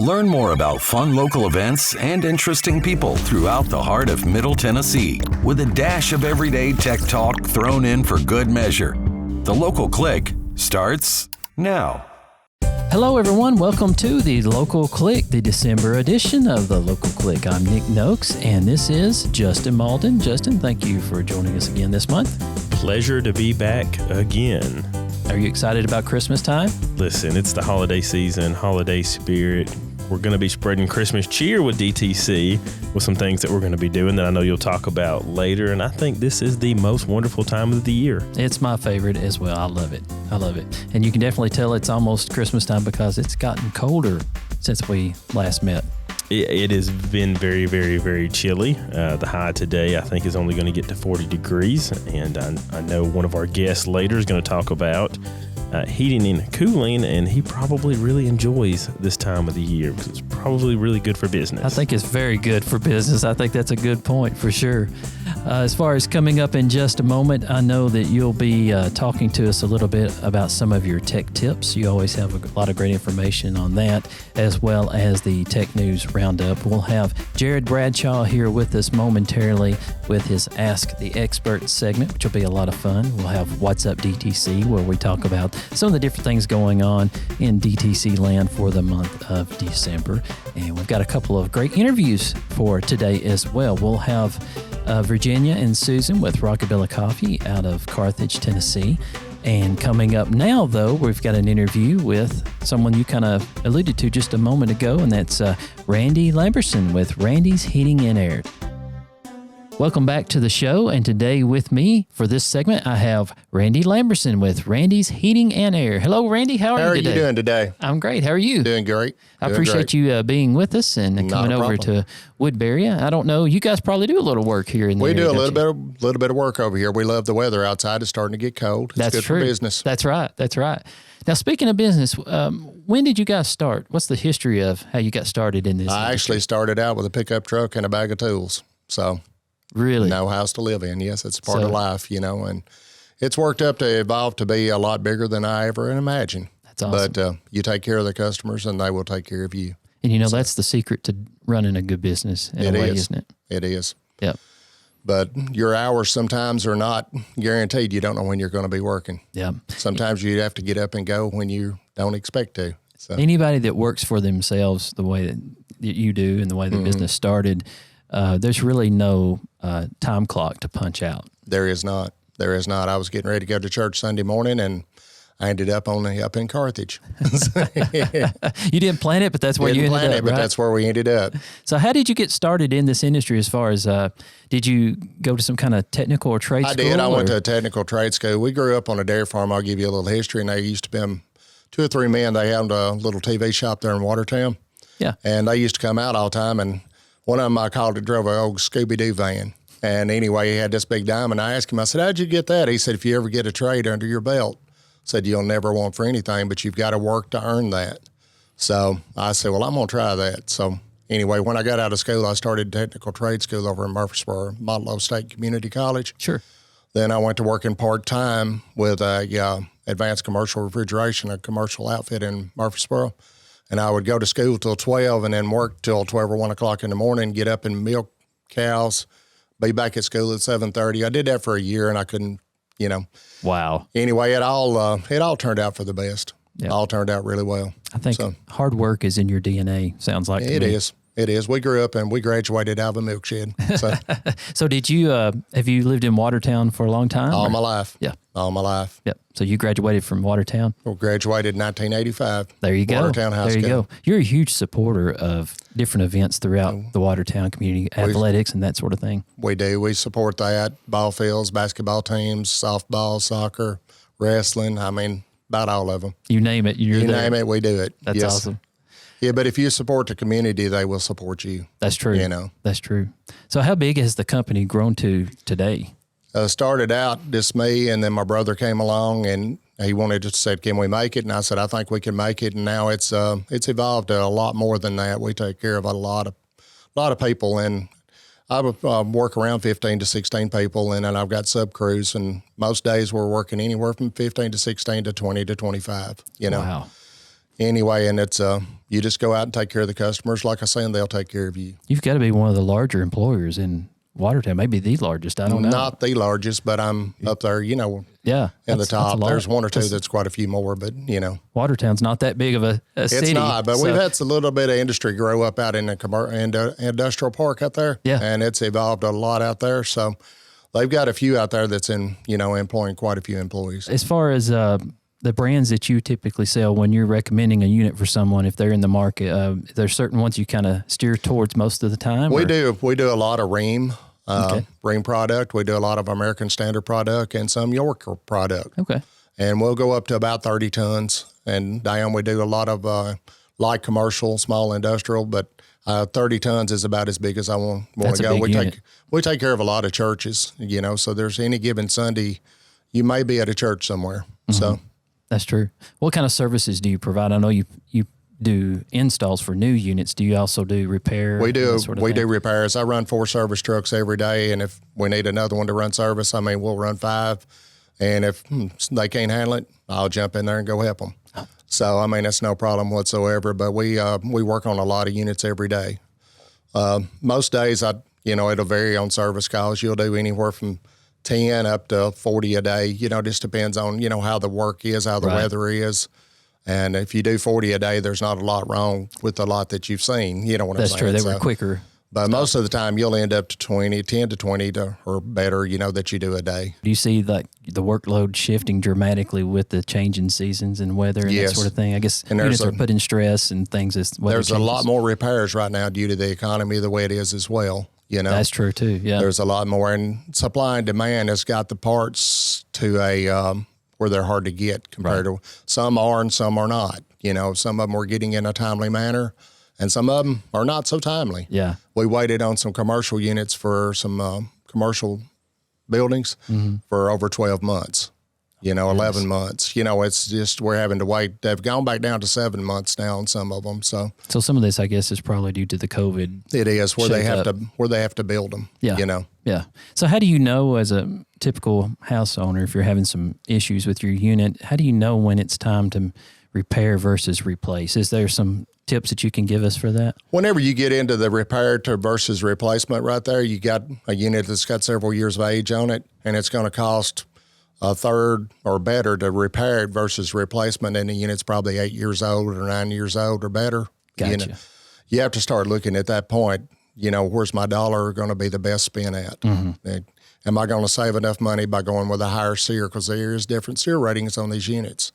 Learn more about fun local events and interesting people throughout the heart of Middle Tennessee with a dash of everyday tech talk thrown in for good measure. The Local Click starts now. Hello, everyone. Welcome to the Local Click, the December edition of the Local Click. I'm Nick Noakes, and this is Justin Malden. Justin, thank you for joining us again this month. Pleasure to be back again. Are you excited about Christmas time? Listen, it's the holiday season, holiday spirit. We're going to be spreading Christmas cheer with DTC with some things that we're going to be doing that I know you'll talk about later. And I think this is the most wonderful time of the year. It's my favorite as well. I love it. I love it. And you can definitely tell it's almost Christmas time because it's gotten colder since we last met. It has been very, very, very chilly. The high today, I think, is only going to get to 40 degrees. And I know one of our guests later is going to talk about heating and cooling, and he probably really enjoys this time of the year because it's probably really good for business. I think it's very good for business. I think that's a good point for sure. As far as coming up in just a moment, I know that you'll be talking to us a little bit about some of your tech tips. You always have a lot of great information on that, as well as the tech news roundup. We'll have Jared Bradshaw here with us momentarily with his Ask the Expert segment, which will be a lot of fun. We'll have What's Up DTC, where we talk about some of the different things going on in DTC land for the month of December. And we've got a couple of great interviews for today as well. We'll have Virginia and Susan with RoKaBilly Coffee out of Carthage, Tennessee. And coming up now, though, we've got an interview with someone you kind of alluded to just a moment ago, and that's Randy Lamberson with Randy's Heating and Air. Welcome back to the show, and today with me for this segment, I have Randy Lamberson with Randy's Heating and Air. Hello, Randy. How are you today? How are you doing today? I'm great. How are you? Doing great. I appreciate you being with us and coming over to Woodbury. I don't know. You guys probably do a little work here in the area. We do a little bit of work over here. We love the weather outside. It's starting to get cold. It's good for business. That's right. That's right. Now, speaking of business, when did you guys start? What's the history of how you got started in this industry? Actually started out with a pickup truck and a bag of tools. So really, no house to live in. Yes, it's part of life, and it's worked up to evolve to be a lot bigger than I ever imagined. That's awesome. But you take care of the customers and they will take care of you. And that's the secret to running a good business in a way, isn't it? It is. Yep. But your hours sometimes are not guaranteed. You don't know when you're going to be working. Yeah. Sometimes you have to get up and go when you don't expect to. So anybody that works for themselves the way that you do and the way the business started, there's really no time clock to punch out. There is not. There is not. I was getting ready to go to church Sunday morning, and I ended up up in Carthage. You didn't plan it, but that's where you ended up, but that's where we ended up. So how did you get started in this industry as far as, did you go to some kind of technical or trade school? I did. I went to a technical trade school. We grew up on a dairy farm. I'll give you a little history. And there used to be 2 or 3 men. They had a little TV shop there in Watertown. Yeah. And they used to come out all the time. And one of them, I called it, drove an old Scooby-Doo van. And anyway, he had this big diamond. I asked him, I said, how'd you get that? He said, if you ever get a trade under your belt, said you'll never want for anything, but you've got to work to earn that. So I said, well, I'm going to try that. So anyway, when I got out of school, I started technical trade school over in Murfreesboro, Model State Community College. Sure. Then I went to working part-time with Advanced Commercial Refrigeration, a commercial outfit in Murfreesboro. And I would go to school till 12 and then work till 12 or 1 o'clock in the morning, get up and milk cows, be back at school at 7:30. I did that for a year and I couldn't, Wow. Anyway, it all turned out for the best. Yep. All turned out really well. I think hard work is in your DNA, sounds like. It is. It is. We grew up and we graduated out of a milk shed. So, so did you, have you lived in Watertown for a long time? All my life. Yeah. All my life. Yep. So you graduated from Watertown? Well, graduated in 1985. There you go. Watertown High School. There you go. You're a huge supporter of different events throughout the Watertown community, athletics and that sort of thing. We do. We support that. Ball fields, basketball teams, softball, soccer, wrestling. I mean, about all of them. You name it. You name it, we do it. That's awesome. Yeah, but if you support the community, they will support you. That's true. That's true. So how big has the company grown to today? Started out just me, and then my brother came along, and he wanted to say, can we make it? And I said, I think we can make it. And now it's evolved to a lot more than that. We take care of a lot of people, and I work around 15 to 16 people, and then I've got sub crews, and most days we're working anywhere from 15 to 16 to 20 to 25, Wow. anyway, and it's you just go out and take care of the customers, like I say, and they'll take care of you. You've got to be one of the larger employers in Watertown, maybe the largest. I don't know. Not the largest, but I'm up there, Yeah, in the top. that's a lot. There's one or two that's quite a few more, but Watertown's not that big of a city. it's not. But so- we've had a little bit of industry grow up out in the industrial park out there. Yeah. And it's evolved a lot out there. So they've got a few out there that's employing quite a few employees. As far as the brands that you typically sell when you're recommending a unit for someone, if they're in the market, there's certain ones you kind of steer towards most of the time? We do a lot of Ream. Okay. Ream product. We do a lot of American Standard product and some Yorker product. Okay. And we'll go up to about 30 tons. And down, we do a lot of light commercial, small industrial, but 30 tons is about as big as I want That's to a go. big unit. We take care of a lot of churches, so there's any given Sunday, you may be at a church somewhere. So That's true. What kind of services do you provide? I know you do installs for new units. Do you also do repair? we do that sort of we thing? do repairs. I run 4 service trucks every day, and if we need another one to run service, we'll run 5. And if they can't handle it, I'll jump in there and go help them. So it's no problem whatsoever. But we work on a lot of units every day. Most days, it'll vary on service calls. You'll do anywhere from 10 up to 40 a day. Just depends on how the work is, how the Right. weather is. And if you do 40 a day, there's not a lot wrong with the lot that you've seen. You know what That's I'm true. saying? They were So- quicker. But most of the time, you'll end up to 10 to 20 or better, that you do a day. Do you see the workload shifting dramatically with the change in seasons and weather and that Yes. sort of thing? I guess And there's units are put in stress and things as weather There's a lot changes. more repairs right now due to the economy the way it is as well. That's true too. Yeah. There's a lot more, and supply and demand has got the parts to where they're hard to get compared to some are and some are not. Some of them are getting in a timely manner, and some of them are not so timely. Yeah. We waited on some commercial units for some commercial buildings for over 12 months. 11 months. It's just we're having to wait. They've gone back down to 7 months now on some of them. So some of this, I guess, is probably due to the COVID. it is where they have Shake to build them. Yeah. Yeah. So how do you know as a typical house owner, if you're having some issues with your unit, how do you know when it's time to repair versus replace? Is there some tips that you can give us for that? Whenever you get into the repair to versus replacement right there, you got a unit that's got several years of age on it, and it's going to cost a third or better to repair it versus replacement, and the unit's probably 8 years old or 9 years old or better. Gotcha. You have to start looking at that point, where's my dollar going to be the best spent at? Am I going to save enough money by going with a higher SEER? Because there is different SEER ratings on these units.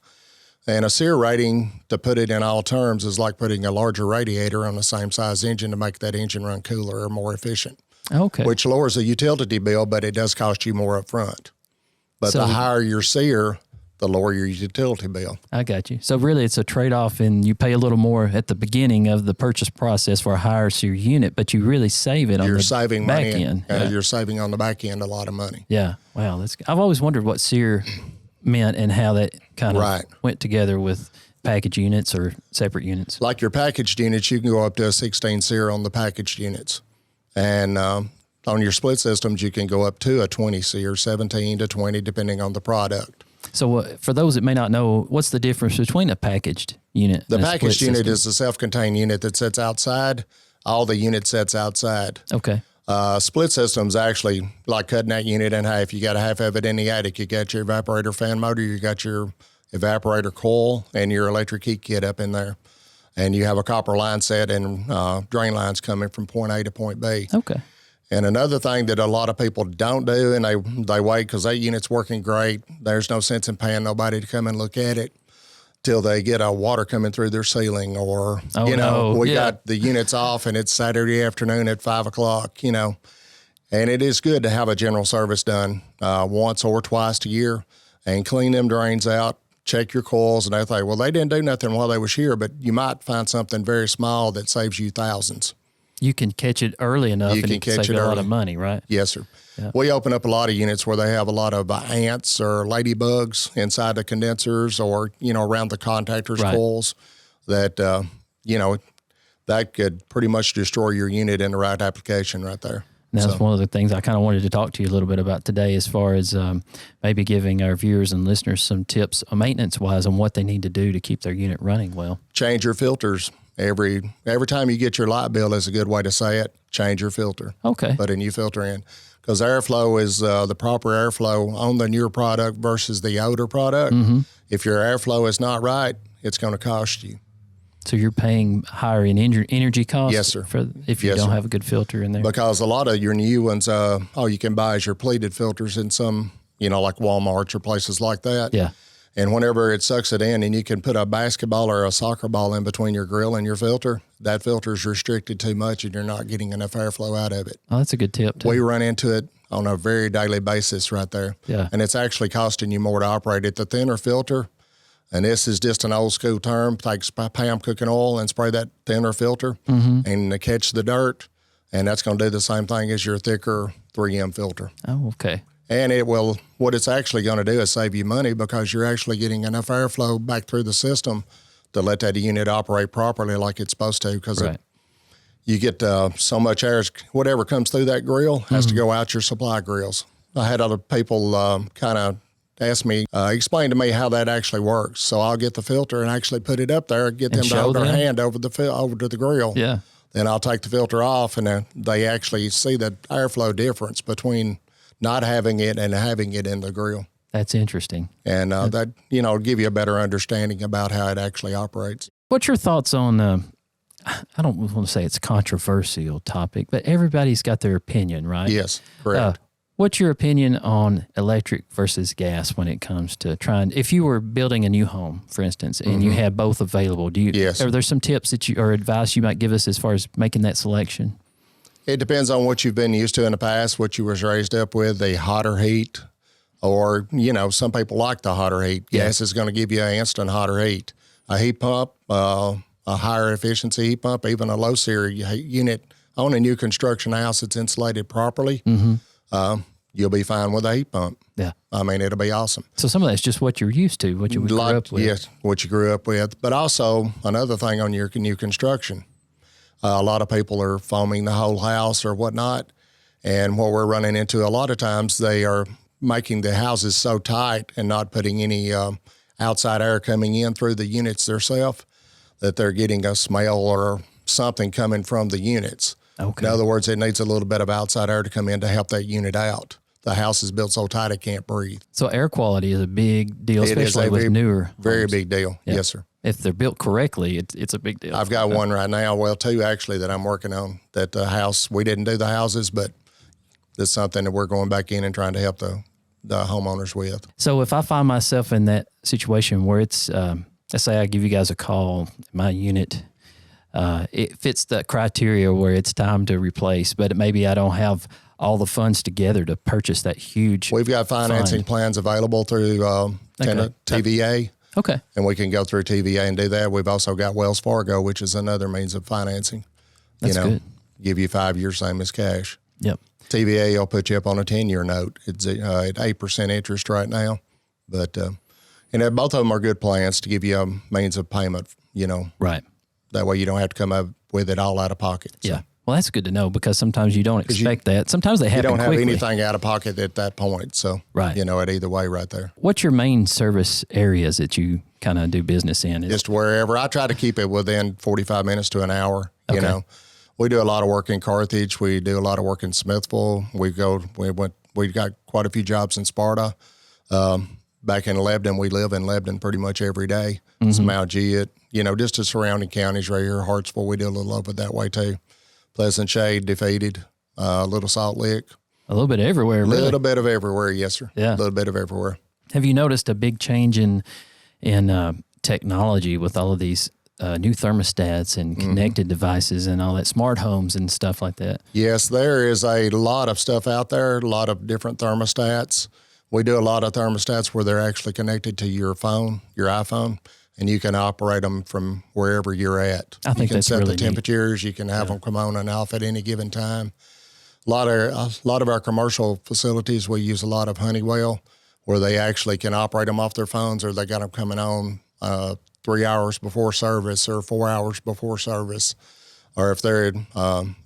And a SEER rating, to put it in all terms, is like putting a larger radiator on the same size engine to make that engine run cooler or more efficient, Okay. which lowers the utility bill, but it does cost you more up front. But So- the higher your SEER, the lower your utility bill. I got you. So really it's a trade-off, and you pay a little more at the beginning of the purchase process for a higher SEER unit, but you really save it on You're the saving back money. end. You're saving on the back end a lot of money. Yeah. Wow. I've always wondered what SEER meant and how that kind of Right. went together with package units or separate units. Like your packaged units, you can go up to a 16 SEER on the packaged units. And on your split systems, you can go up to a 20 SEER, 17 to 20, depending on the product. So for those that may not know, what's the difference between a packaged unit The and a split packaged unit system? is a self-contained unit that sits outside. All the unit sits outside. Okay. Split systems actually like cutting that unit in half. You got half of it in the attic. You got your evaporator fan motor, you got your evaporator coil, and your electric heat kit up in there. And you have a copper line set and drain lines coming from point A to point B. Okay. And another thing that a lot of people don't do, and they wait because that unit's working great. There's no sense in paying nobody to come and look at it till they get a water coming through their ceiling, or we got the units off and it's Saturday afternoon at 5 o'clock. And it is good to have a general service done once or twice a year and clean them drains out. Check your coils and everything. Well, they didn't do nothing while they was here, but you might find something very small that saves you thousands. You can catch it early enough You and can it can catch save it you a lot early. of money, right? Yes, sir. Yeah. We open up a lot of units where they have a lot of ants or ladybugs inside the condensers or, around the contactors, Right. coils that, that could pretty much destroy your unit in the right application right there. And that's one of the things I kind of wanted to talk to you a little bit about today, as far as maybe giving our viewers and listeners some tips maintenance-wise on what they need to do to keep their unit running well. Change your filters. Every time you get your light bill is a good way to say it. Change your filter. Okay. Put a new filter in. Because airflow is the proper airflow on the newer product versus the older product. Mm-hmm. If your airflow is not right, it's going to cost you. So you're paying higher in energy costs? Yes, sir. If you don't have a good filter in there? Because a lot of your new ones, all you can buy is your pleated filters in some, like Walmart or places like that. Yeah. And whenever it sucks it in, and you can put a basketball or a soccer ball in between your grill and your filter, that filter is restricted too much and you're not getting enough airflow out of it. Oh, that's a good tip, too. We run into it on a very daily basis right there. Yeah. And it's actually costing you more to operate it. The thinner filter, and this is just an old school term, take Pam cooking oil and spray that thinner filter and catch the dirt. And that's going to do the same thing as your thicker 3M filter. Oh, okay. And what it's actually going to do is save you money because you're actually getting enough airflow back through the system to let that unit operate properly like it's supposed to. Because you get so much air, whatever comes through that grill has to go out your supply grills. I had other people kind of ask me, explain to me how that actually works. So I'll get the filter and actually put it up there, get them to hold their hand over to the grill. Yeah. Then I'll take the filter off, and they actually see the airflow difference between not having it and having it in the grill. That's interesting. And that, give you a better understanding about how it actually operates. What's your thoughts on, I don't want to say it's a controversial topic, but everybody's got their opinion, right? Yes, correct. What's your opinion on electric versus gas when it comes to if you were building a new home, for instance, and you had both available, are there some tips or advice you might give us as far as making that selection? It depends on what you've been used to in the past, what you was raised up with, the hotter heat, or, some people like the hotter heat. Yeah. Gas is going to give you an instant hotter heat. A heat pump, a higher efficiency heat pump, even a low series unit on a new construction house that's insulated properly, you'll be fine with a heat pump. Yeah. I mean, it'll be awesome. So some of that's just what you're used to, what you grew up with. Yes, what you grew up with. But also another thing on your new construction. A lot of people are foaming the whole house or whatnot. And what we're running into a lot of times, they are making the houses so tight and not putting any outside air coming in through the units themselves that they're getting a smell or something coming from the units. Okay. In other words, it needs a little bit of outside air to come in to help that unit out. The house is built so tight it can't breathe. So air quality is a big deal, especially with newer very homes. Big deal. Yeah. Yes, sir. If they're built correctly, it's a big deal. I've got one right now, well, two actually, that I'm working on. That the house, we didn't do the houses, but it's something that we're going back in and trying to help the homeowners with. So if I find myself in that situation where it's, let's say I give you guys a call, my unit, it fits the criteria where it's time to replace, but maybe I don't have all the funds together to purchase that huge. We've got financing plans available through TVA. Okay. And we can go through TVA and do that. We've also got Wells Fargo, which is another means of financing. That's good. Give you 5 years, same as cash. Yep. TVA will put you up on a 10-year note. It's at 8% interest right now. But and both of them are good plans to give you a means of payment, Right. That way you don't have to come up with it all out of pocket. So. Yeah. Well, that's good to know because sometimes you don't expect that. Sometimes they happen quickly. You don't have anything out of pocket at that point. So, right. At either way right there. What's your main service areas that you kind of do business in? Just wherever. I try to keep it within 45 minutes to an hour, Okay. We do a lot of work in Carthage. We do a lot of work in Smithville. We got quite a few jobs in Sparta. Back in Lebanon, we live in Lebanon pretty much every day. Some Algiet, just the surrounding counties right here. Hartsville, we do a little over that way too. Pleasant Shade, Defeated, Little Salt Lick. A little bit everywhere, really. A little bit of everywhere, yes, sir. Yeah. A little bit of everywhere. Have you noticed a big change in technology with all of these new thermostats and connected devices and all that, smart homes and stuff like that? Yes, there is a lot of stuff out there, a lot of different thermostats. We do a lot of thermostats where they're actually connected to your phone, your iPhone, and you can operate them from wherever you're at. I think that's really You can set the temperatures. You can have them come on and off at any given time. A lot of our commercial facilities, we use a lot of Honeywell, where they actually can operate them off their phones, or they got them coming on 3 hours before service or 4 hours before service. or if they're,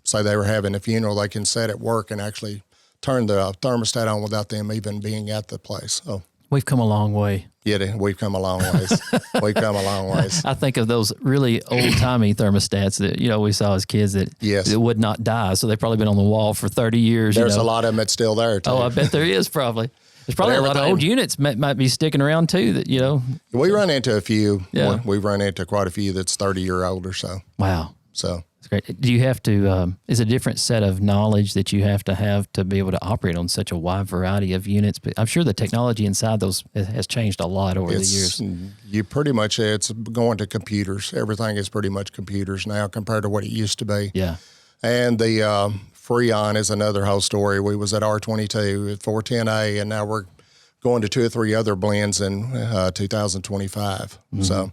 say they were having a funeral, they can set at work and actually turn the thermostat on without them even being at the place. So We've come a long way. yeah, we've come a long ways. We've come a long ways. I think of those really old-timey thermostats that, we saw as kids that, Yes. that would not die. So they've probably been on the wall for 30 years. There's a lot of them that's still there, too. Oh, I bet there is probably. There's probably a lot of old units might be sticking around, too, that, We run into a few. Yeah. We've run into quite a few that's 30-year-old or so. Wow. So That's great. Do you have to, is it a different set of knowledge that you have to be able to operate on such a wide variety of units? But I'm sure the technology inside those has changed a lot over the years. You pretty much, it's going to computers. Everything is pretty much computers now compared to what it used to be. Yeah. And the Freon is another whole story. We was at R22 at 410A, and now we're going to 2 or 3 other blends in 2025. Mm-hmm. So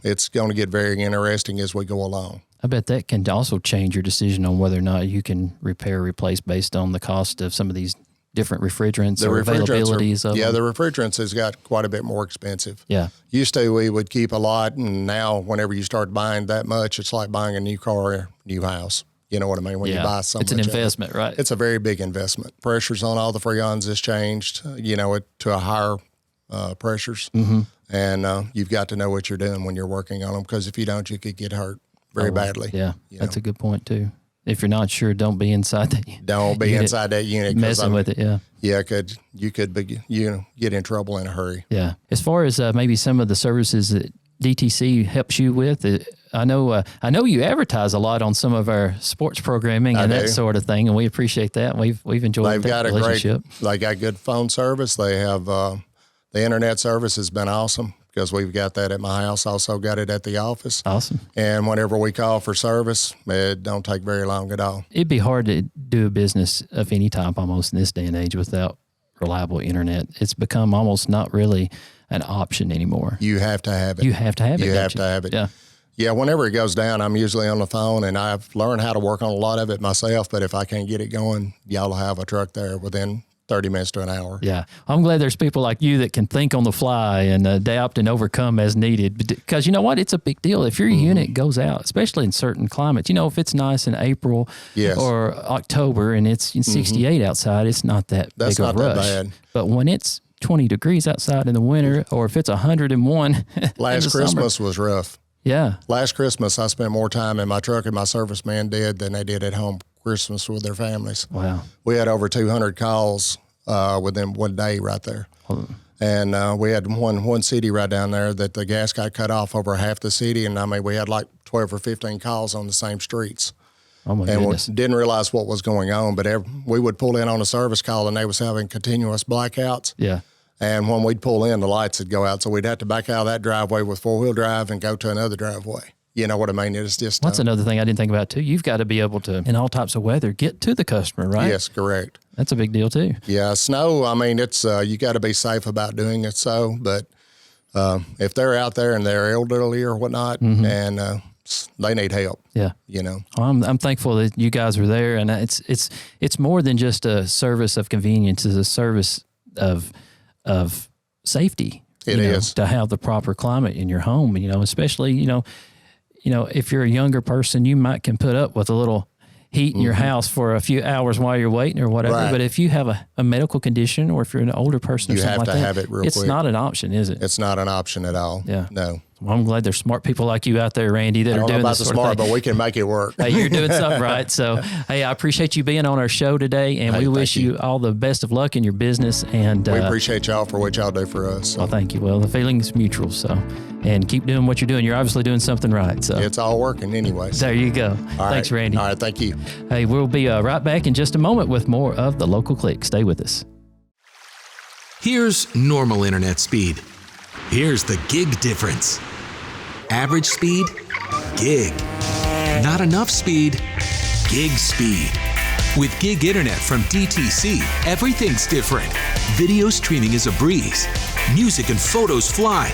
it's going to get very interesting as we go along. I bet that can also change your decision on whether or not you can repair or replace based on the cost of some of these different refrigerants or availabilities of them. The refrigerants has got quite a bit more expensive. Yeah. Used to, we would keep a lot, and now whenever you start buying that much, it's like buying a new car or new house. You know what I mean? When you buy so much. It's an investment, right? It's a very big investment. Pressures on all the Freons has changed, to a higher pressures. Mm-hmm. And you've got to know what you're doing when you're working on them, because if you don't, you could get hurt very badly. Yeah, that's a good point, too. If you're not sure, don't be inside that unit. Don't be inside that unit. Messing with it, yeah. Yeah, you could be, get in trouble in a hurry. Yeah. As far as maybe some of the services that DTC helps you with, I know you advertise a lot on some of our sports programming and that sort of thing, and we appreciate that. We've enjoyed that relationship. They got good phone service. They have the internet service has been awesome, because we've got that at my house. Also got it at the office. Awesome. And whenever we call for service, it don't take very long at all. It'd be hard to do a business of any type almost in this day and age without reliable internet. It's become almost not really an option anymore. You have to have it. You have to have it. You have to have it. Yeah. Yeah, whenever it goes down, I'm usually on the phone, and I've learned how to work on a lot of it myself, but if I can't get it going, y'all will have a truck there within 30 minutes to an hour. Yeah. I'm glad there's people like you that can think on the fly and adapt and overcome as needed. Because you know what? It's a big deal. If your unit goes out, especially in certain climates, if it's nice in April or October and it's 68 outside, it's not that big of a rush. That's not that bad. But when it's 20 degrees outside in the winter, or if it's 101 last Christmas was rough. Yeah. Last Christmas, I spent more time in my truck and my servicemen did than they did at home Christmas with their families. Wow. We had over 200 calls within one day right there. And we had one city right down there that the gas got cut off over half the city. And we had like 12 or 15 calls on the same streets. Oh my goodness. We didn't realize what was going on, but we would pull in on a service call and they was having continuous blackouts. Yeah. And when we'd pull in, the lights would go out. So we'd have to back out of that driveway with 4-wheel drive and go to another driveway. You know what I mean? It's just... That's another thing I didn't think about, too. You've got to be able to, in all types of weather, get to the customer, right? Yes, correct. That's a big deal, too. Yeah, snow, it's you got to be safe about doing it so. But if they're out there and they're elderly or whatnot, and they need help. Yeah. Well, I'm thankful that you guys are there. And it's more than just a service of convenience. It's a service of safety. It is. To have the proper climate in your home, especially, if you're a younger person, you can put up with a little heat in your house for a few hours while you're waiting or whatever. Right. But if you have a medical condition, or if you're an older person or something like that, you have to have it real quick. It's not an option, is it? It's not an option at all. Yeah. No. Well, I'm glad there's smart people like you out there, Randy, that are doing this sort of thing. I don't know about the smart, but we can make it work. Hey, you're doing something right. So, hey, I appreciate you being on our show today, and we wish you all the best of luck in your business. And we appreciate y'all for what y'all do for us. So. Well, thank you. Well, the feeling is mutual. So, and keep doing what you're doing. You're obviously doing something right. So it's all working anyway. There you go. Thanks, Randy. All right, thank you. Hey, we'll be right back in just a moment with more of the Local Click. Stay with us. Here's normal internet speed. Here's the gig difference. Average speed, gig. Not enough speed, gig speed. With gig internet from DTC, everything's different. Video streaming is a breeze. Music and photos fly.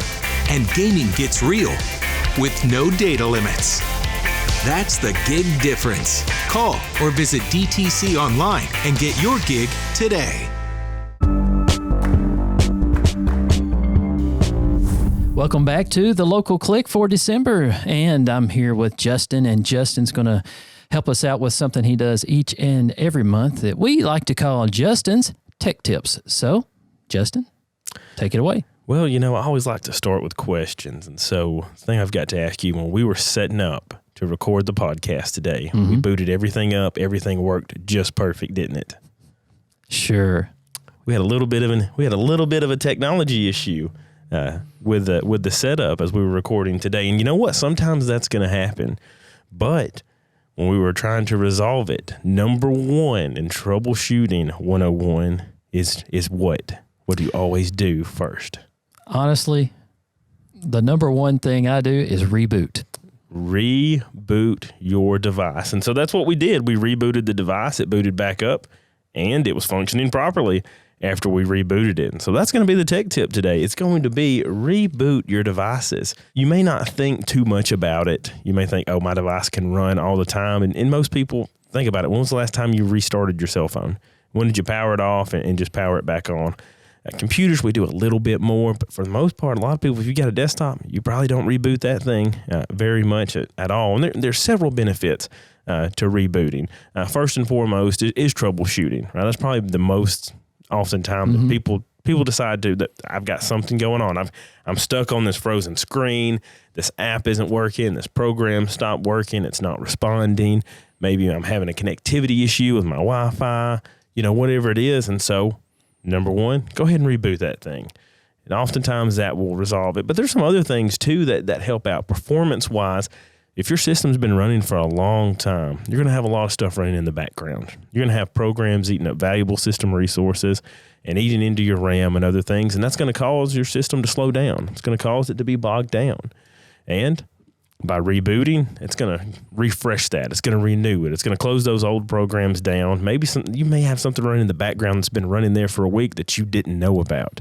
And gaming gets real. With no data limits. That's the gig difference. Call or visit DTC online and get your gig today. Welcome back to the Local Click for December, and I'm here with Justin, and Justin's going to help us out with something he does each and every month that we like to call Justin's Tech Tips. So, Justin, take it away. Well, you know, I always like to start with questions, and so the thing I've got to ask you, when we were setting up to record the podcast today, we booted everything up, everything worked just perfect, didn't it? Sure. We had a little bit of a technology issue with the setup as we were recording today. And you know what? Sometimes that's going to happen. But when we were trying to resolve it, number one in troubleshooting 101 is what? What do you always do first? Honestly, the number one thing I do is reboot. Reboot your device. And so that's what we did. We rebooted the device. It booted back up, and it was functioning properly after we rebooted it. And so that's going to be the tech tip today. It's going to be reboot your devices. You may not think too much about it. You may think, oh, my device can run all the time. And most people think about it. When was the last time you restarted your cell phone? When did you power it off and just power it back on? Computers, we do a little bit more, but for the most part, a lot of people, if you got a desktop, you probably don't reboot that thing very much at all. And there's several benefits to rebooting. First and foremost is troubleshooting, right? That's probably the most oftentimes that people decide that I've got something going on. I'm stuck on this frozen screen. This app isn't working. This program stopped working. It's not responding. Maybe I'm having a connectivity issue with my Wi-Fi, whatever it is. And so, number one, go ahead and reboot that thing. And oftentimes that will resolve it. But there's some other things too that help out performance-wise. If your system's been running for a long time, you're going to have a lot of stuff running in the background. You're going to have programs eating up valuable system resources and eating into your RAM and other things, and that's going to cause your system to slow down. It's going to cause it to be bogged down. And by rebooting, it's going to refresh that. It's going to renew it. It's going to close those old programs down. Maybe you may have something running in the background that's been running there for a week that you didn't know about.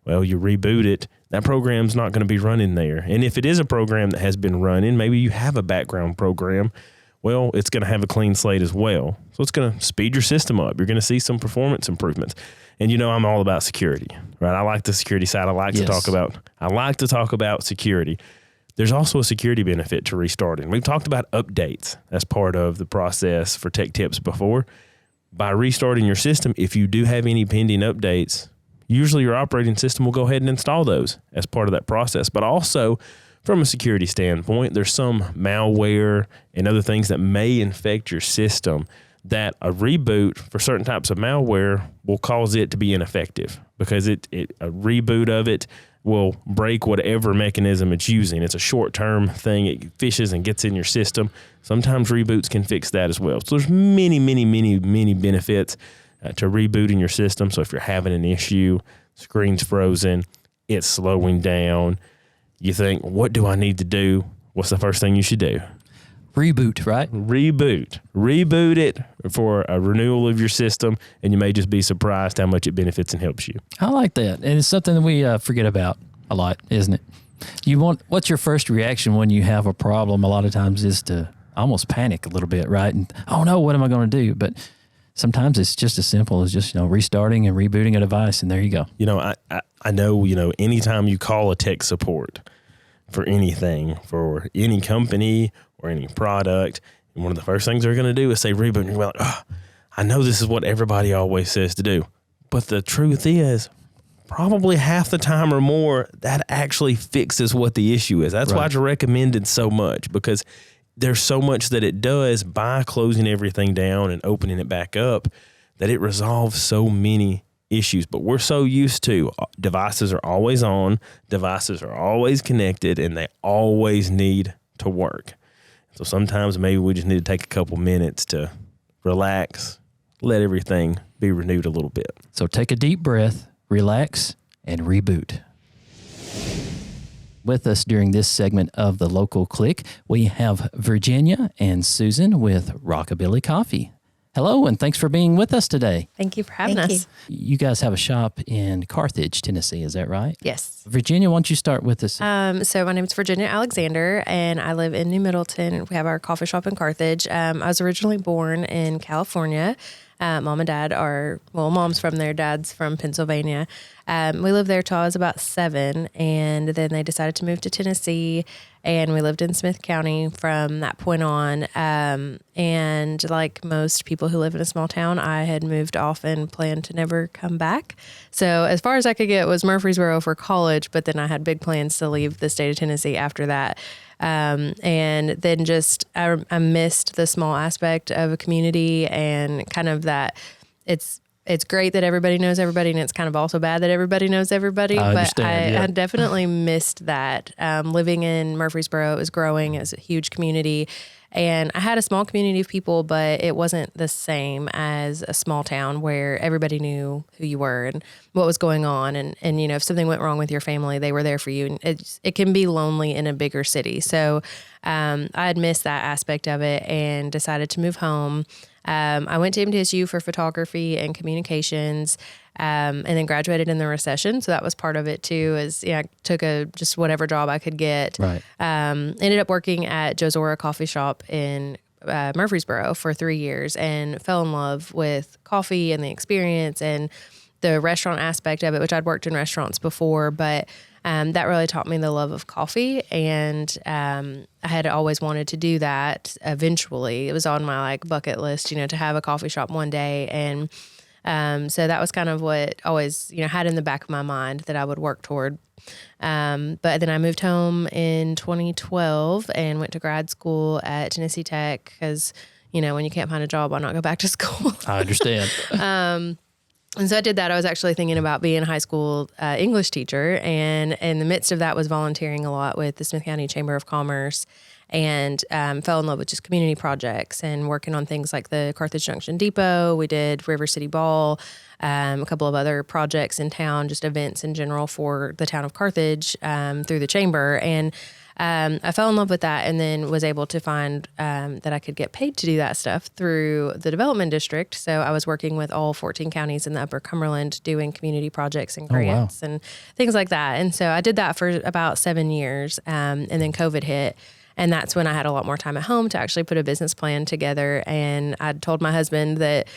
Well, you reboot it, that program's not going to be running there. And if it is a program that has been running, maybe you have a background program, well, it's going to have a clean slate as well. So it's going to speed your system up. You're going to see some performance improvements. And I'm all about security, right? I like the security side. I like to talk about security. There's also a security benefit to restarting. We've talked about updates as part of the process for tech tips before. By restarting your system, if you do have any pending updates, usually your operating system will go ahead and install those as part of that process. But also, from a security standpoint, there's some malware and other things that may infect your system that a reboot for certain types of malware will cause it to be ineffective because a reboot of it will break whatever mechanism it's using. It's a short-term thing. It fishes and gets in your system. Sometimes reboots can fix that as well. So there's many, many, many, many benefits to rebooting your system. So if you're having an issue, screen's frozen, it's slowing down, you think, what do I need to do? What's the first thing you should do? Reboot, right? Reboot it for a renewal of your system, and you may just be surprised how much it benefits and helps you. I like that. And it's something that we forget about a lot, isn't it? What's your first reaction when you have a problem? A lot of times is to almost panic a little bit, right? And, oh no, what am I going to do? But sometimes it's just as simple as just, restarting and rebooting a device, and there you go. I know, anytime you call a tech support for anything, for any company or any product, and one of the first things they're going to do is say reboot, and you're like, oh, I know this is what everybody always says to do. But the truth is, probably half the time or more, that actually fixes what the issue is. That's why it's recommended so much, because there's so much that it does by closing everything down and opening it back up that it resolves so many issues. But we're so used to devices are always on, devices are always connected, and they always need to work. So sometimes maybe we just need to take a couple minutes to relax, let everything be renewed a little bit. So take a deep breath, relax, and reboot. With us during this segment of the Local Click, we have Virginia and Susan with RoKaBilly Coffee. Hello, and thanks for being with us today. Thank you for having us. You guys have a shop in Carthage, Tennessee, is that right? Yes. Virginia, why don't you start with us? So my name is Virginia Alexander, and I live in New Middleton. We have our coffee shop in Carthage. I was originally born in California. Mom and dad mom's from there, dad's from Pennsylvania. We lived there till I was about 7, and then they decided to move to Tennessee, and we lived in Smith County from that point on. And like most people who live in a small town, I had moved off and planned to never come back. So as far as I could get was Murfreesboro for college, but then I had big plans to leave the state of Tennessee after that. And then just I missed the small aspect of a community, and kind of that it's great that everybody knows everybody, and it's kind of also bad that everybody knows everybody. I definitely missed that. Living in Murfreesboro, it was growing. It was a huge community. And I had a small community of people, but it wasn't the same as a small town where everybody knew who you were and what was going on. And if something went wrong with your family, they were there for you. And it can be lonely in a bigger city. So I had missed that aspect of it and decided to move home. I went to MTSU for photography and communications, and then graduated in the recession. So that was part of it too, I took just whatever job I could get. Right. Ended up working at Josora Coffee Shop in Murfreesboro for 3 years, and fell in love with coffee and the experience and the restaurant aspect of it, which I'd worked in restaurants before, but that really taught me the love of coffee. And I had always wanted to do that eventually. It was on my bucket list, to have a coffee shop one day. And so that was kind of what always, had in the back of my mind that I would work toward. But then I moved home in 2012 and went to grad school at Tennessee Tech because, when you can't find a job, why not go back to school? I understand. And so I did that. I was actually thinking about being a high school English teacher, and in the midst of that was volunteering a lot with the Smith County Chamber of Commerce, and fell in love with just community projects and working on things like the Carthage Junction Depot. We did River City Ball, a couple of other projects in town, just events in general for the town of Carthage through the chamber. And I fell in love with that, and then was able to find that I could get paid to do that stuff through the development district. So I was working with all 14 counties in the Upper Cumberland doing community projects and grants and things like that. And so I did that for about 7 years, and then COVID hit. And that's when I had a lot more time at home to actually put a business plan together. And I told my husband that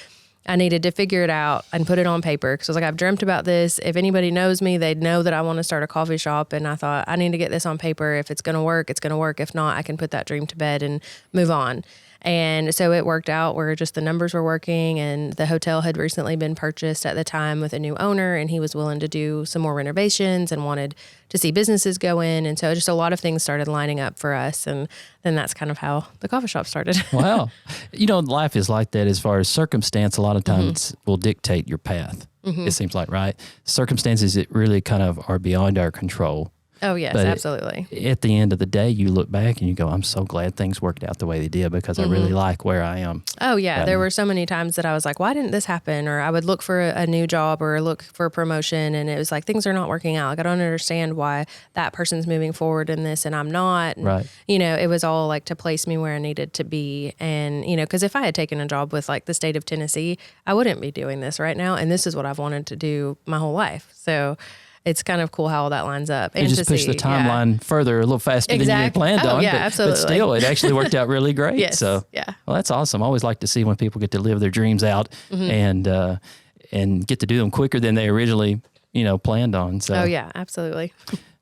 I needed to figure it out and put it on paper, because I was I've dreamt about this. If anybody knows me, they'd know that I want to start a coffee shop. And I thought, I need to get this on paper. If it's going to work, it's going to work. If not, I can put that dream to bed and move on. And so it worked out where just the numbers were working, and the hotel had recently been purchased at the time with a new owner, and he was willing to do some more renovations and wanted to see businesses go in. And so just a lot of things started lining up for us. And then that's kind of how the coffee shop started. Wow. Life is like that as far as circumstance. A lot of times will dictate your path. It seems like, right? Circumstances that really kind of are beyond our control. Oh, yes, but absolutely. At the end of the day, you look back and you go, I'm so glad things worked out the way they did, because I really like where I am. Oh, yeah. There were so many times that I was like, why didn't this happen? Or I would look for a new job or look for a promotion, and it was like, things are not working out. I don't understand why that person's moving forward in this and I'm not. And, right. It was all to place me where I needed to be. And, because if I had taken a job with the state of Tennessee, I wouldn't be doing this right now. And this is what I've wanted to do my whole life. So it's kind of cool how all that lines up. And just push the timeline further a little faster than you had planned on. Yeah, absolutely. But still, it actually worked out really great. Yes, so, yeah. Well, that's awesome. I always like to see when people get to live their dreams out and get to do them quicker than they originally, planned on. So. Oh, yeah, absolutely.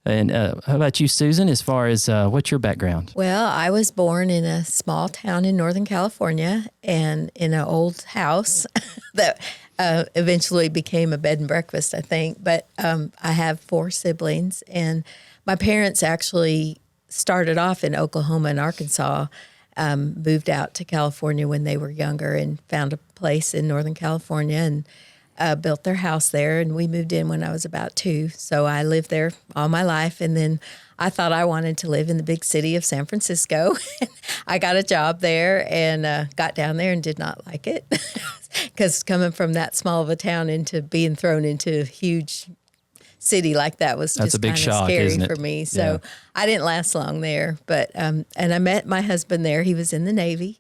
And how about you, Susan, as far as what's your background? Well, I was born in a small town in Northern California, and in an old house that eventually became a bed and breakfast, I think. But I have 4 siblings, and my parents actually started off in Oklahoma and Arkansas, moved out to California when they were younger and found a place in Northern California and built their house there. And we moved in when I was about 2. So I lived there all my life. And then I thought I wanted to live in the big city of San Francisco. I got a job there and got down there and did not like it. Because coming from that small of a town into being thrown into a huge city like that was just kind of scary for me. So I didn't last long there. But and I met my husband there. He was in the Navy.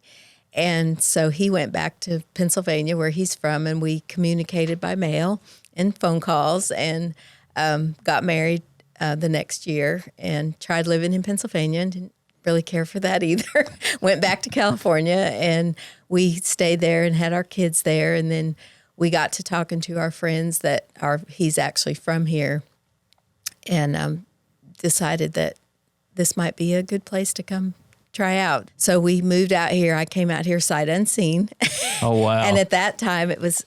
And so he went back to Pennsylvania, where he's from, and we communicated by mail and phone calls, and got married the next year and tried living in Pennsylvania and didn't really care for that either. Went back to California, and we stayed there and had our kids there. And then we got to talking to our friends he's actually from here, and decided that this might be a good place to come try out. So we moved out here. I came out here sight unseen. Oh, wow. And at that time, it was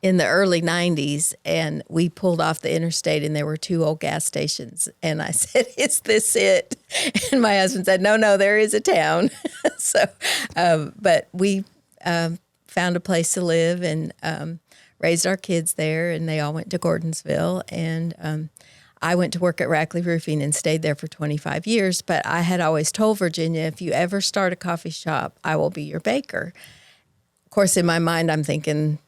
in the early 90s, and we pulled off the interstate, and there were 2 old gas stations. And I said, "Is this it?" And my husband said, No, there is a town. So, but we found a place to live and raised our kids there, and they all went to Gordonsville. And I went to work at Rackley Roofing and stayed there for 25 years. But I had always told Virginia, if you ever start a coffee shop, I will be your baker. Of course, in my mind, I'm thinking,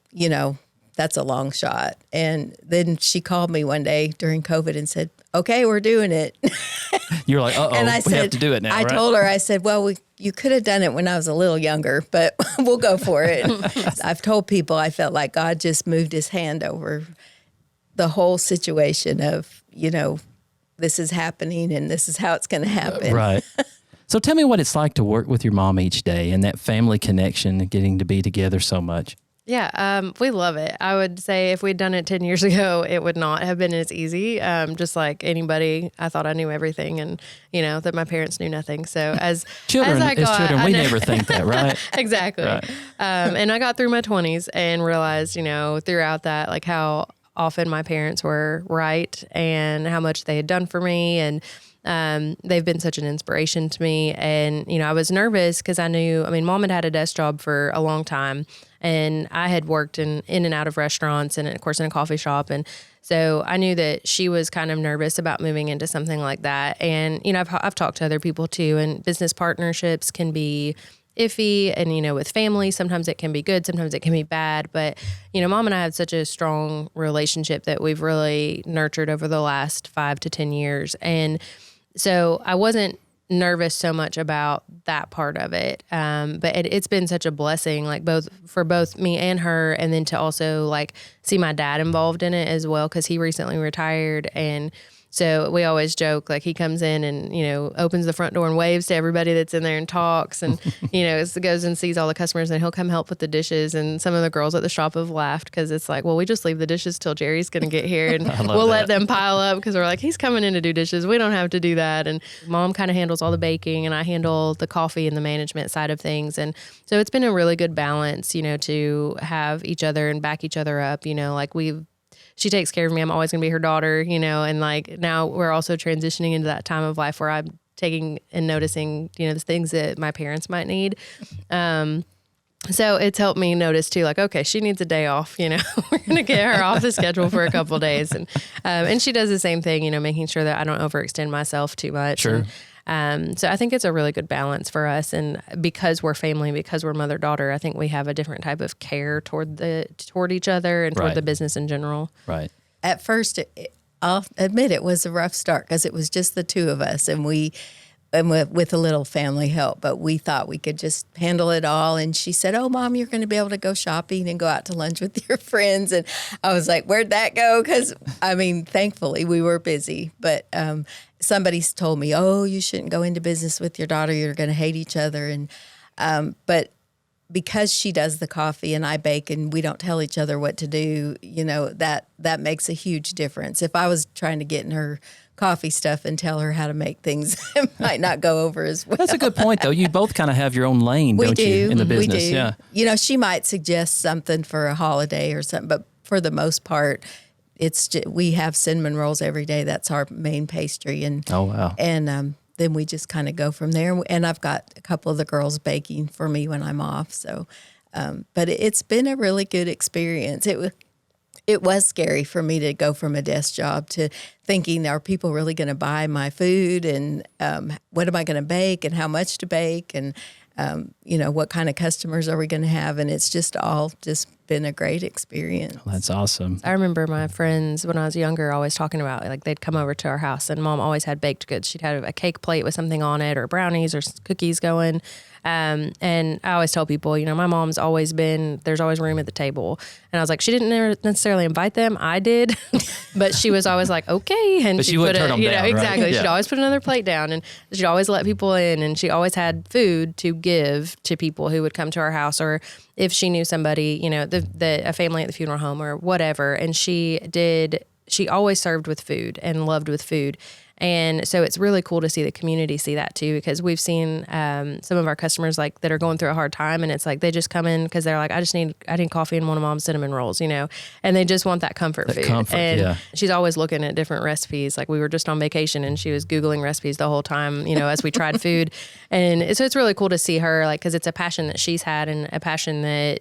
that's a long shot. And then she called me one day during COVID and said, "Okay, we're doing it." You're like, uh-oh, and I we said, have to do it now, I right? told her, I said, "Well, you could have done it when I was a little younger, but we'll go for it." I've told people I felt like God just moved his hand over the whole situation of, this is happening and this is how it's going to happen. Right. So tell me what it's like to work with your mom each day and that family connection and getting to be together so much. Yeah, we love it. I would say if we'd done it 10 years ago, it would not have been as easy. Just like anybody, I thought I knew everything and, that my parents knew nothing. So as children, I we never think that, right? Exactly. Right. And I got through my 20s and realized, throughout that, like how often my parents were right and how much they had done for me. And they've been such an inspiration to me. And, I was nervous because I knew, Mom had a desk job for a long time. And I had worked in and out of restaurants and, of course, in a coffee shop. And so I knew that she was kind of nervous about moving into something like that. And, I've talked to other people, too, and business partnerships can be iffy. And, with family, sometimes it can be good, sometimes it can be bad. But, Mom and I have such a strong relationship that we've really nurtured over the last 5 to 10 years. And so I wasn't nervous so much about that part of it. But it's been such a blessing, like for both me and her, and then to also like see my dad involved in it as well, because he recently retired. And so we always joke, like he comes in and, opens the front door and waves to everybody that's in there and talks and, goes and sees all the customers, and he'll come help with the dishes. And some of the girls at the shop have laughed because it's like, well, we just leave the dishes till Jerry's going to get here and we'll let them pile up because we're like, he's coming in to do dishes. We don't have to do that. And Mom kind of handles all the baking and I handle the coffee and the management side of things. And so it's been a really good balance, to have each other and back each other up, she takes care of me. I'm always going to be her daughter, and like now we're also transitioning into that time of life where I'm taking and noticing, the things that my parents might need. So it's helped me notice too, like, okay, she needs a day off, we're going to get her off the schedule for a couple of days. And she does the same thing, making sure that I don't overextend myself too much. Sure. So I think it's a really good balance for us. And because we're family, because we're mother-daughter, I think we have a different type of care toward each other and toward Right. the business in general. Right. At first, I'll admit it was a rough start because it was just the 2 of us, and with a little family help, but we thought we could just handle it all. And she said, "Oh, Mom, you're going to be able to go shopping and go out to lunch with your friends." And I was like, "Where'd that go?" Because, thankfully we were busy. But somebody's told me, "Oh, you shouldn't go into business with your daughter. You're going to hate each other." And but because she does the coffee and I bake and we don't tell each other what to do, that makes a huge difference. If I was trying to get in her coffee stuff and tell her how to make things, it might not go over as well. That's a good point, though. You both kind of have your own lane, don't you, in the business? We do. Yeah. She might suggest something for a holiday or something, but for the most part, we have cinnamon rolls every day. That's our main pastry. And Oh, wow. And then we just kind of go from there. And I've got a couple of the girls baking for me when I'm off. So, but it's been a really good experience. It was scary for me to go from a desk job to thinking, are people really going to buy my food? And what am I going to bake and how much to bake? And, what kind of customers are we going to have? And it's just been a great experience. Well, that's awesome. I remember my friends when I was younger always talking about, like, they'd come over to our house and Mom always had baked goods. She'd have a cake plate with something on it or brownies or cookies going. And I always tell people, my mom's there's always room at the table. And I was like, she didn't necessarily invite them. I did. But she was always like, okay. And But she wouldn't turn them down, exactly. right? She'd always put another plate down, and she'd always let people in. And she always had food to give to people who would come to our house, or if she knew somebody, a family at the funeral home or whatever. And she always served with food and loved with food. And so it's really cool to see the community see that too, because we've seen some of our customers that are going through a hard time, and it's like they just come in because they're like, I need coffee and one of Mom's cinnamon rolls, and they just want that comfort food. And she's always looking at different recipes. Like we were just on vacation and she was Googling recipes the whole time, as we tried food. And so it's really cool to see her, because it's a passion that she's had and a passion that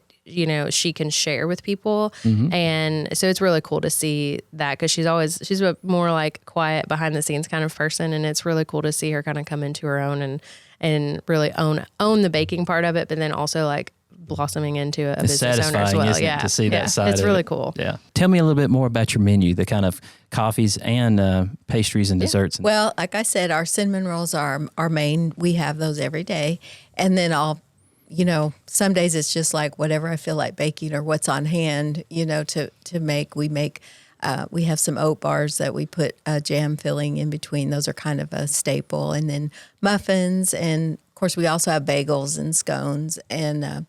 she can share with people. And so it's really cool to see that, because she's a more quiet behind the scenes kind of person. And it's really cool to see her kind of come into her own and really own the baking part of it, but then also blossoming into a business owner as well. Isn't it, to see that side. It's of really it. cool. Yeah. Tell me a little bit more about your menu, the kind of coffees and pastries and desserts. Well, like I said, our cinnamon rolls are our main. We have those every day. And then some days it's just whatever I feel like baking or what's on hand, to make. We have some oat bars that we put jam filling in between. Those are kind of a staple. And then muffins. And of course, we also have bagels and scones and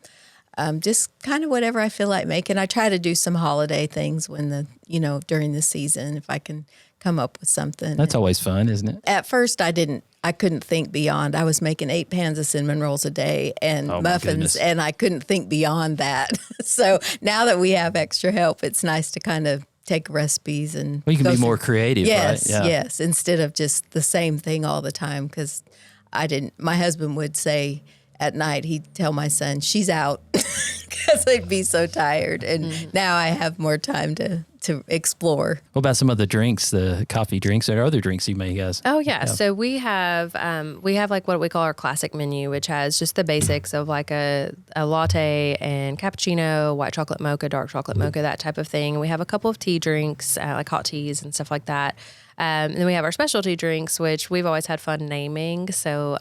just kind of whatever I feel like making. I try to do some holiday things during the season, if I can come up with something. That's always fun, isn't it? At first, I couldn't think beyond. I was making 8 pans of cinnamon rolls a day and muffins, and I couldn't think beyond that. So now that we have extra help, it's nice to kind of take recipes and you can be more creative, yes, right? Yes, instead of just the same thing all the time. Because my husband would say at night, he'd tell my son, she's out, because I'd be so tired. And now I have more time to explore. What about some of the drinks, the coffee drinks, or other drinks you may guys? Oh yeah. So we have what we call our classic menu, which has just the basics of a latte and cappuccino, white chocolate mocha, dark chocolate mocha, that type of thing. And we have a couple of tea drinks, like hot teas and stuff like that. And then we have our specialty drinks, which we've always had fun naming. So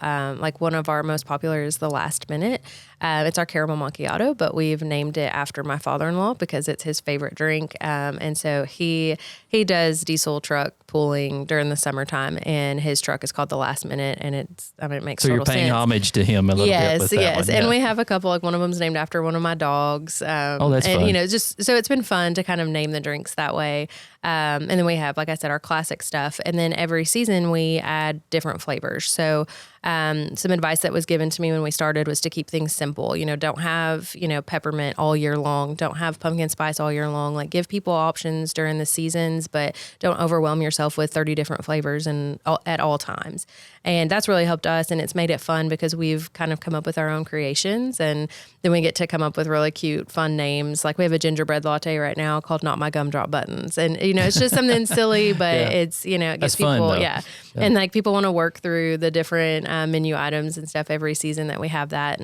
one of our most popular is the Last Minute. It's our caramel macchiato, but we've named it after my father-in-law because it's his favorite drink. And so he does diesel truck pulling during the summertime, and his truck is called the Last Minute, and it makes total sense. So you're paying homage to him a little bit with that one. Yes. And we have a couple, one of them's named after one of my dogs. That's and, fun. So it's been fun to kind of name the drinks that way. And then we have, like I said, our classic stuff. And then every season we add different flavors. So some advice that was given to me when we started was to keep things simple. Don't have, peppermint all year long. Don't have pumpkin spice all year long. Give people options during the seasons, but don't overwhelm yourself with 30 different flavors at all times. And that's really helped us, and it's made it fun because we've kind of come up with our own creations, and then we get to come up with really cute, fun names. We have a gingerbread latte right now called Not My Gumdrop Buttons. And, it's just something silly, but it's, it gets that's people, fun, yeah. And people want to work through the different menu items and stuff every season that we have that.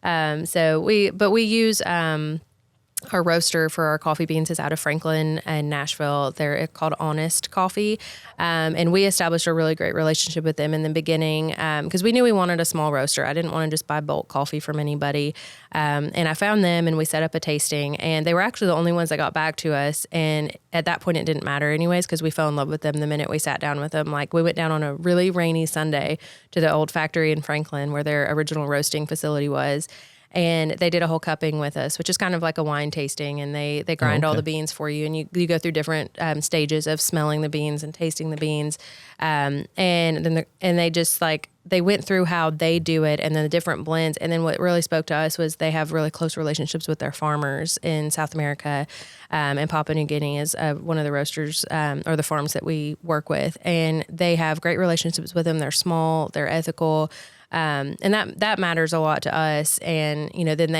And we use our roaster for our coffee beans is out of Franklin and Nashville. They're called Honest Coffee. And we established a really great relationship with them in the beginning because we knew we wanted a small roaster. I didn't want to just buy bulk coffee from anybody. And I found them and we set up a tasting. And they were actually the only ones that got back to us. And at that point, it didn't matter anyways because we fell in love with them the minute we sat down with them. We went down on a really rainy Sunday to the old factory in Franklin where their original roasting facility was. And they did a whole cupping with us, which is kind of like a wine tasting. And they grind all the beans for you. And you go through different stages of smelling the beans and tasting the beans. And then they just they went through how they do it and then the different blends. And then what really spoke to us was they have really close relationships with their farmers in South America. And Papua New Guinea is one of the roasters or the farms that we work with. And they have great relationships with them. They're small, they're ethical. And that matters a lot to us. And, then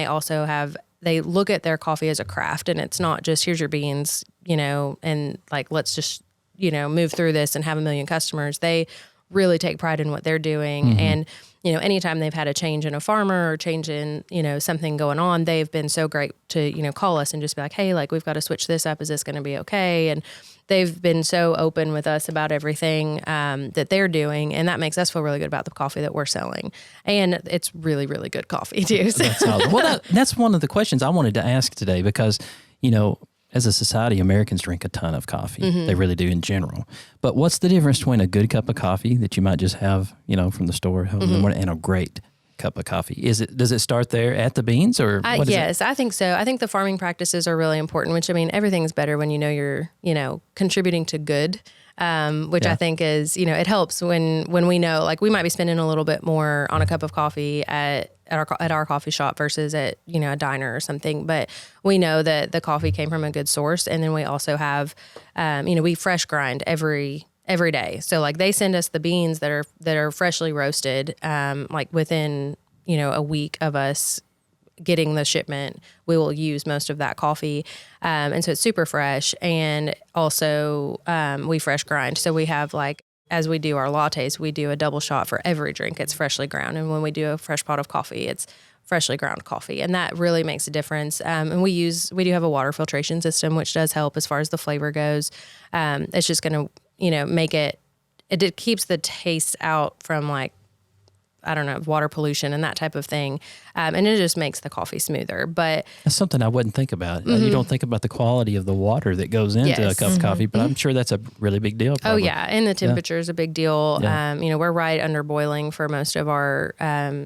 they look at their coffee as a craft, and it's not just here's your beans, and let's just, move through this and have a million customers. They really take pride in what they're doing. Mm-hmm. And, anytime they've had a change in a farmer or change in, something going on, they've been so great to, call us and just be like, hey, we've got to switch this up. Is this going to be okay? And they've been so open with us about everything that they're doing, and that makes us feel really good about the coffee that we're selling. And it's really, really good coffee too. So. That's awesome. Well, that's one of the questions I wanted to ask today because, you know, as a society, Americans drink a ton of coffee. They really do in general. But what's the difference between a good cup of coffee that you might just have, you know, from the store in the morning and a great cup of coffee? Does it start there at the beans or what is yes, I think so. I think the farming practices are really important, which I mean, everything's better when you know you're, you know, contributing to good. Which I think is, you know, it helps when we know, like we might be spending a little bit more on a cup of coffee at our coffee shop versus at, you know, a diner or something. But we know that the coffee came from a good source. And then we also have, you know, we fresh grind every day. So like they send us the beans that are freshly roasted, like within, you know, a week of us getting the shipment, we will use most of that coffee. And so it's super fresh. And also we fresh grind. So we have like, as we do our lattes, we do a double shot for every drink. It's freshly ground. And when we do a fresh pot of coffee, it's freshly ground coffee. And that really makes a difference. And we do have a water filtration system, which does help as far as the flavor goes. It's just going to, you know, make it keeps the taste out from like, I don't know, water pollution and that type of thing. And it just makes the coffee smoother. But that's something I wouldn't think about. You don't think about the quality of the water that goes into a cup of coffee, but I'm sure that's a really big deal. Probably. Oh yeah. And the temperature is a big deal. Yeah. You know, we're right under boiling for most of our,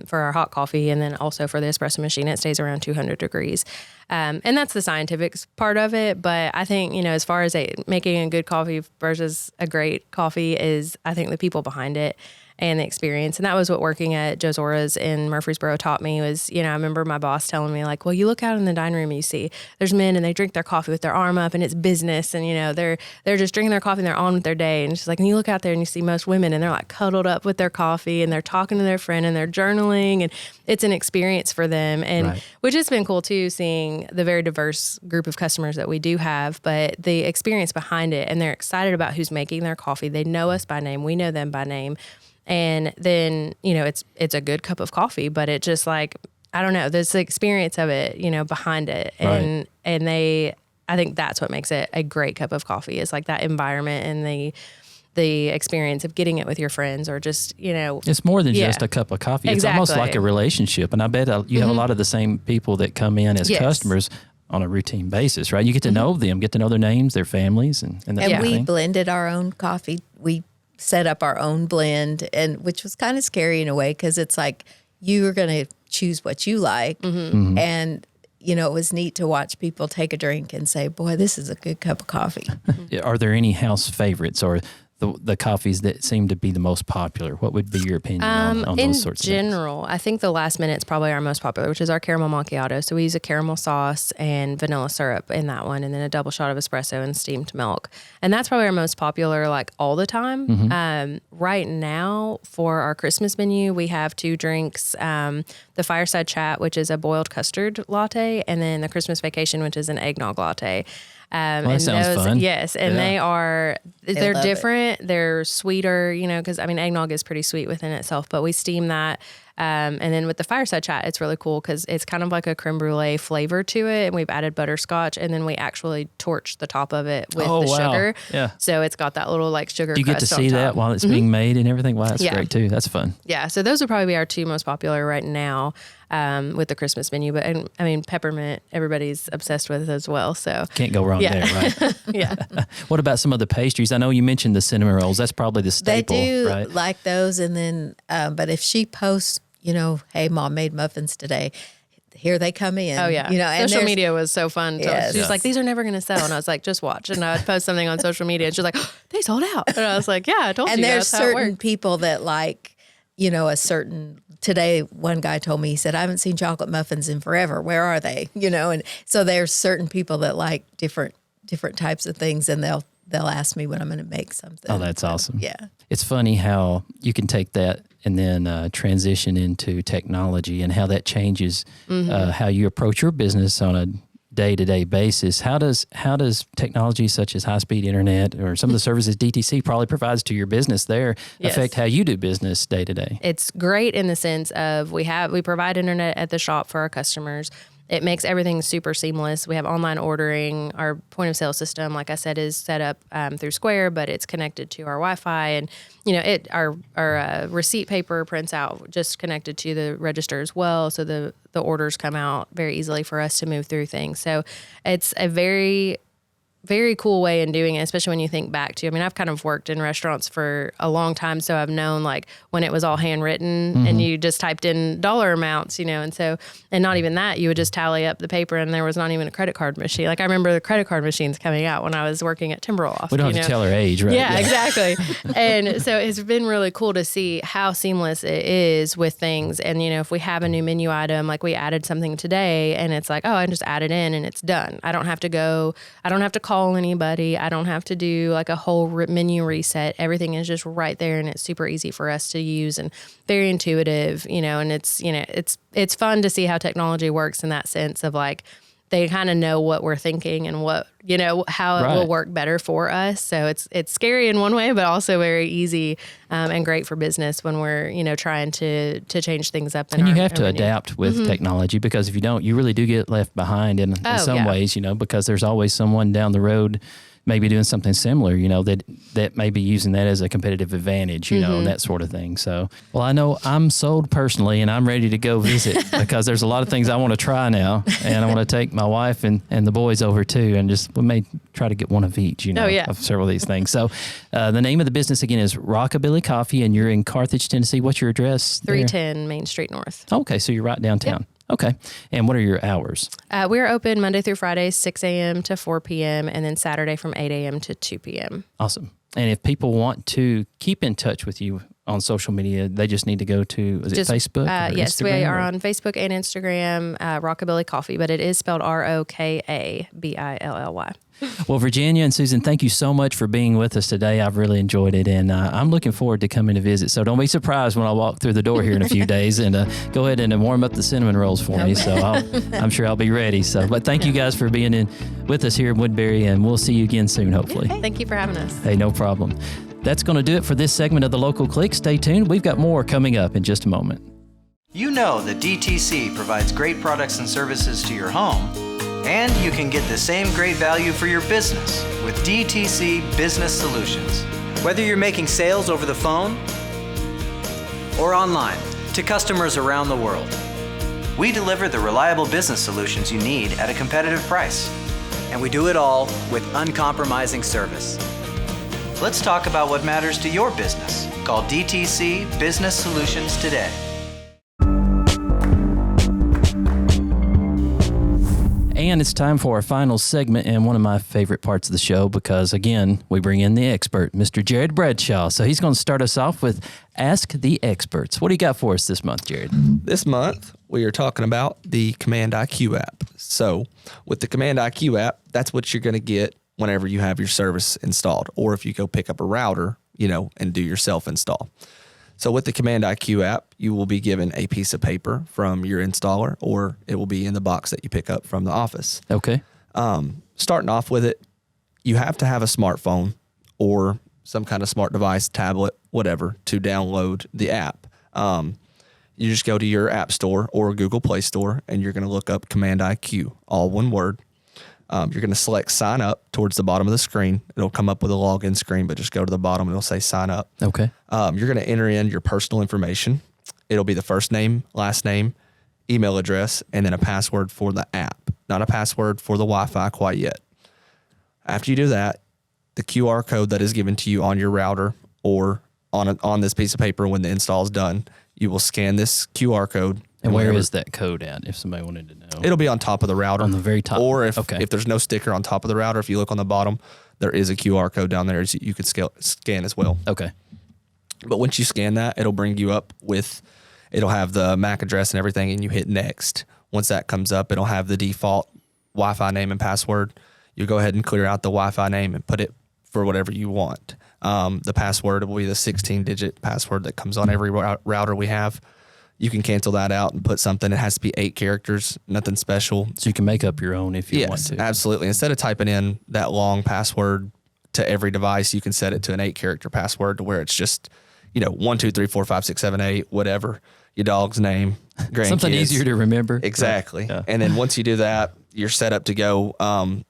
for our hot coffee. And then also for the espresso machine, it stays around 200 degrees. And that's the scientific part of it. But I think, you know, as far as making a good coffee versus a great coffee is, I think the people behind it and the experience. And that was what working at Joe's Ora's in Murfreesboro taught me was, you know, I remember my boss telling me like, well, you look out in the dining room and you see there's men and they drink their coffee with their arm up and it's business. And, you know, they're just drinking their coffee and they're on with their day. And she's like, and you look out there and you see most women and they're like cuddled up with their coffee and they're talking to their friend and they're journaling and it's an experience for them. And which has been cool too, seeing the very diverse group of customers that we do have, but the experience behind it and they're excited about who's making their coffee. They know us by name. We know them by name. And then, you know, it's a good cup of coffee, but it just like, I don't know, there's the experience of it, you know, behind it. And I think that's what makes it a great cup of coffee is like that environment and the experience of getting it with your friends or just, you know. It's more than just a cup of coffee. It's almost like a relationship. And I bet you have a lot of the same people that come in as customers on a routine basis, right? You get to know them, get to know their names, their families. And we blended our own coffee. We set up our own blend, and which was kind of scary in a way because it's like you are going to choose what you like. And, you know, it was neat to watch people take a drink and say, boy, this is a good cup of coffee. Are there any house favorites or the coffees that seem to be the most popular? What would be your opinion on those sorts of things? In general, I think the last minute is probably our most popular, which is our caramel macchiato. So we use a caramel sauce and vanilla syrup in that one, and then a double shot of espresso and steamed milk. And that's probably our most popular, like all the time. Right now for our Christmas menu, we have 2 drinks, the Fireside Chat, which is a boiled custard latte, and then the Christmas Vacation, which is an eggnog latte. That sounds fun. Yes. And they're different. They're sweeter, you know, because I mean, eggnog is pretty sweet within itself, but we steam that. And then with the Fireside Chat, it's really cool because it's kind of like a creme brulee flavor to it. And we've added butterscotch and then we actually torch the top of it with the sugar. Yeah. So it's got that little like sugar crust. You get to see that while it's being made and everything. Wow, that's great too. That's fun. Yeah. So those would probably be our 2 most popular right now with the Christmas menu. But I mean, peppermint, everybody's obsessed with as well. So can't go wrong there, right? Yeah. What about some of the pastries? I know you mentioned the cinnamon rolls. That's probably the staple. They do like those. And then, but if she posts, you know, hey, Mom made muffins today. Here they come in. Oh, yeah. You know, and social media was so fun. Yes. She was like, these are never going to sell. And I was like, just watch. And I would post something on social media. And she was like, oh, they sold out. And I was like, yeah, I told you. And there's certain people that like, you know, today, one guy told me, he said, I haven't seen chocolate muffins in forever. Where are they? You know, and so there's certain people that like different types of things. And they'll ask me when I'm going to make something. Oh, that's awesome. Yeah. It's funny how you can take that and then transition into technology and how that changes how you approach your business on a day-to-day basis. How does technology such as high-speed internet or some of the services DTC probably provides to your business there affect how you do business day-to-day? It's great in the sense of we provide internet at the shop for our customers. it makes everything super seamless. We have online ordering. Our point of sale system, like I said, is set up through Square, but it's connected to our Wi-Fi, and our receipt paper prints out just connected to the register as well. So the orders come out very easily for us to move through things. So it's a very, very cool way in doing it, especially when you think back to, I've kind of worked in restaurants for a long time. So I've known like when it was all handwritten and you just typed in dollar amounts, and not even that, you would just tally up the paper and there was not even a credit card machine. Like I remember the credit card machines coming out when I was working at Timberloft. We don't have to tell our age, right? Yeah, exactly. And so it's been really cool to see how seamless it is with things. And, if we have a new menu item, like we added something today and it's like, oh, I just add it in and it's done. I don't have to call anybody. I don't have to do like a whole menu reset. Everything is just right there and it's super easy for us to use and very intuitive, and it's fun to see how technology works in that sense of like, they kind of know what we're thinking and what, how it will work better for us. So it's scary in one way, but also very easy and great for business when we're, trying to change things up. And you have to adapt with technology, because if you don't, you really do get left behind in some ways, because there's always someone down the road maybe doing something similar, that may be using that as a competitive advantage, and that sort of thing. So, well, I know I'm sold personally and I'm ready to go visit because there's a lot of things I want to try now, and I want to take my wife and the boys over too, and we may try to get one of each, of several of these things. So the name of the business again is RoKaBilly Coffee, and you're in Carthage, Tennessee. What's your address? 310 Main Street North. Okay. So you're right downtown. Yep. Okay. And what are your hours? We're open Monday through Friday, 6 a.m. to 4 p.m., and then Saturday from 8 a.m. to 2 p.m. Awesome. And if people want to keep in touch with you on social media, they just need to go to, is it Facebook? Yes, Instagram, we are on Facebook and Instagram, RoKaBilly Coffee, but it is spelled RoKaBilly. Well, Virginia and Susan, thank you so much for being with us today. I've really enjoyed it, and I'm looking forward to coming to visit. So don't be surprised when I walk through the door here in a few days, and go ahead and warm up the cinnamon rolls for me. So I'm sure I'll be ready. But thank you guys for being with us here in Woodbury, and we'll see you again soon, hopefully. Hey, thank you for having us. Hey, no problem. That's going to do it for this segment of The Local Click. Stay tuned. We've got more coming up in just a moment. You know that DTC provides great products and services to your home, and you can get the same great value for your business with DTC Business Solutions. Whether you're making sales over the phone or online to customers around the world, we deliver the reliable business solutions you need at a competitive price. And we do it all with uncompromising service. Let's talk about what matters to your business. Call DTC Business Solutions today. And it's time for our final segment and one of my favorite parts of the show, because, again, we bring in the expert, Mr. Jared Bradshaw. So he's going to start us off with Ask the Experts. What do you got for us this month, Jared? This month, we are talking about the CommandIQ app. So with the CommandIQ app, that's what you're going to get whenever you have your service installed, or if you go pick up a router, and do your self-install. So with the CommandIQ app, you will be given a piece of paper from your installer, or it will be in the box that you pick up from the office. Okay. Starting off with it, you have to have a smartphone or some kind of smart device, tablet, whatever, to download the app. You just go to your app store or Google Play Store, and you're going to look up CommandIQ, all one word. You're going to select sign up towards the bottom of the screen. It'll come up with a login screen, but just go to the bottom and it'll say sign up. Okay. You're going to enter in your personal information. It'll be the first name, last name, email address, and then a password for the app. Not a password for the Wi-Fi quite yet. After you do that, the QR code that is given to you on your router or on this piece of paper when the install is done, you will scan this QR code. And where is that code at, if somebody wanted to know? It'll be on top of the router. On the very top. Or if there's no sticker on top of the router, if you look on the bottom, there is a QR code down there you could scan as well. Okay. But once you scan that, it'll bring you up it'll have the MAC address and everything, and you hit next. Once that comes up, it'll have the default Wi-Fi name and password. You go ahead and clear out the Wi-Fi name and put it for whatever you want. The password will be the 16-digit password that comes on every router we have. You can cancel that out and put something. It has to be 8 characters, nothing special. So you can make up your own if you want to. Yes, absolutely. Instead of typing in that long password to every device, you can set it to an 8-character password to where it's just 1, 2, 3, 4, 5, 6, 7, 8, whatever, your dog's name, grandkids. Something easier to remember. Exactly. Yeah. And then once you do that, you're set up to go.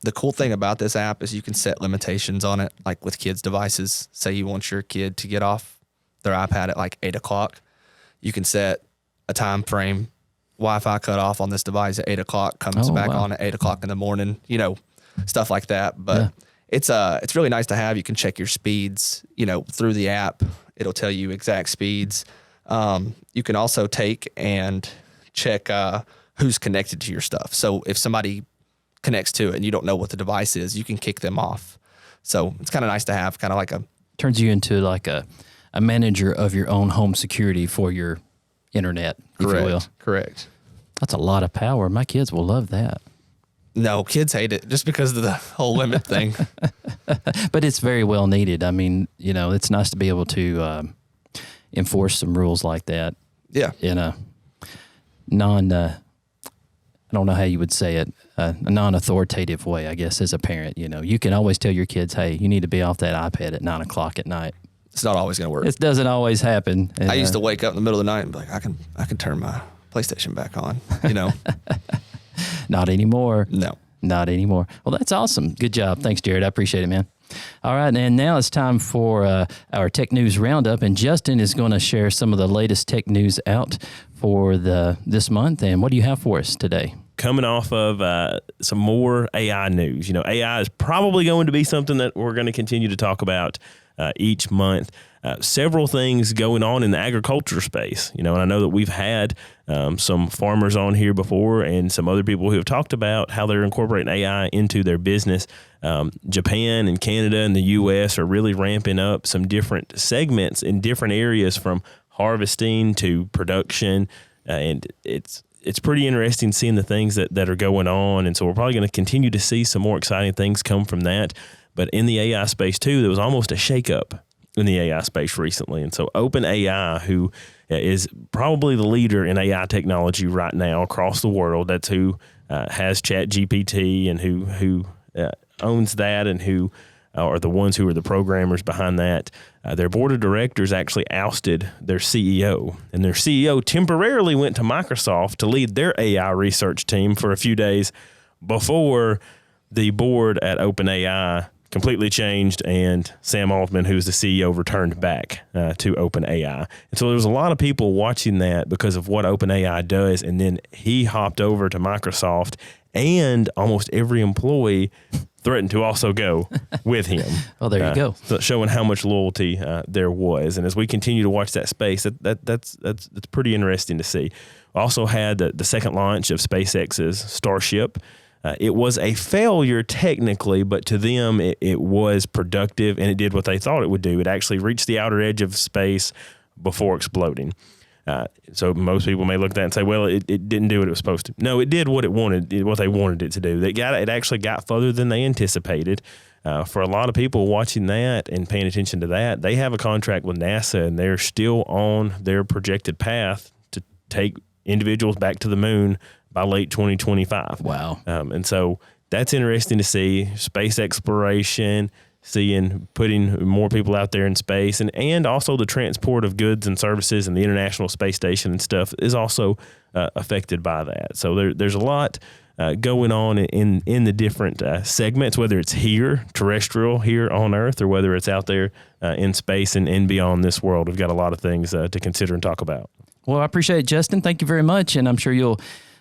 The cool thing about this app is you can set limitations on it, like with kids' devices. Say you want your kid to get off their iPad at like 8 o'clock. You can set a time frame, Wi-Fi cut off on this device at 8 o'clock, comes back on at 8 o'clock in the morning, stuff like that. But it's really nice to have. You can check your speeds, through the app. It'll tell you exact speeds. You can also take and check who's connected to your stuff. So if somebody connects to it and you don't know what the device is, you can kick them off. So it's kind of nice to have, kind of like turns you into like a manager of your own home security for your internet, if you will. Correct. That's a lot of power. My kids will love that. No, kids hate it just because of the whole limit thing. But it's very well needed. I mean, it's nice to be able to enforce some rules like that. Yeah. In a I don't know how you would say it, a non-authoritative way, I guess, as a parent. You can always tell your kids, hey, you need to be off that iPad at 9 o'clock at night. It's not always going to work. It doesn't always happen. And, I used to wake up in the middle of the night and be like, I can turn my PlayStation back on, Not anymore. No. Not anymore. Well, that's awesome. Good job. Thanks, Jared. I appreciate it, man. All right, and now it's time for our Tech News Roundup, and Justin is going to share some of the latest tech news out for this month. And what do you have for us today? Coming off of some more AI news. AI is probably going to be something that we're going to continue to talk about each month. Several things going on in the agriculture space, and I know that we've had some farmers on here before and some other people who have talked about how they're incorporating AI into their business. Japan and Canada and the U.S. are really ramping up some different segments in different areas, from harvesting to production, and it's pretty interesting seeing the things that are going on. And so we're probably going to continue to see some more exciting things come from that. But in the AI space too, there was almost a shakeup in the AI space recently. And so OpenAI, who is probably the leader in AI technology right now across the world, that's who has ChatGPT and who owns that, and who are the ones who are the programmers behind that. Their board of directors actually ousted their CEO, and their CEO temporarily went to Microsoft to lead their AI research team for a few days before the board at OpenAI completely changed, and Sam Altman, who's the CEO, returned back to OpenAI. And so there was a lot of people watching that because of what OpenAI does, and then he hopped over to Microsoft, and almost every employee threatened to also go with him. Well, there you go. So showing how much loyalty there was. And as we continue to watch that space, that's pretty interesting to see. Also had the second launch of SpaceX's Starship. It was a failure technically, but to them it was productive, and it did what they thought it would do. It actually reached the outer edge of space before exploding. So most people may look at that and say, well, it didn't do what it was supposed to. No, it did what it wanted, what they wanted it to do. It actually got further than they anticipated. For a lot of people watching that and paying attention to that, they have a contract with NASA, and they're still on their projected path to take individuals back to the moon by late 2025. Wow. And so that's interesting to see. Space exploration, putting more people out there in space, and also the transport of goods and services, and the International Space Station and stuff is also affected by that. So there's a lot going on in the different segments, whether it's terrestrial here on Earth, or whether it's out there in space and beyond this world. We've got a lot of things to consider and talk about. Well, I appreciate it, Justin. Thank you very much. And I'm sure you'll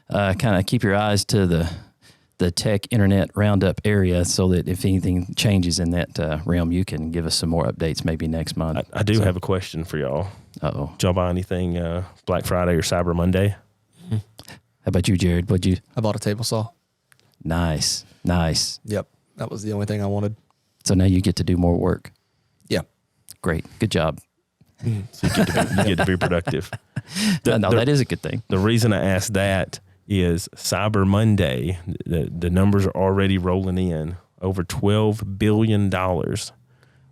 kind of keep your eyes to the tech internet roundup area, so that if anything changes in that realm, you can give us some more updates maybe next month. I do have a question for y'all. Uh-oh. Did y'all buy anything Black Friday or Cyber Monday? How about you, Jared? What'd you? I bought a table saw. Nice. Yep. That was the only thing I wanted. So now you get to do more work. Yeah. Great. Good job. So you get to be productive. That is a good thing. The reason I asked that is Cyber Monday, the numbers are already rolling in. Over $12 billion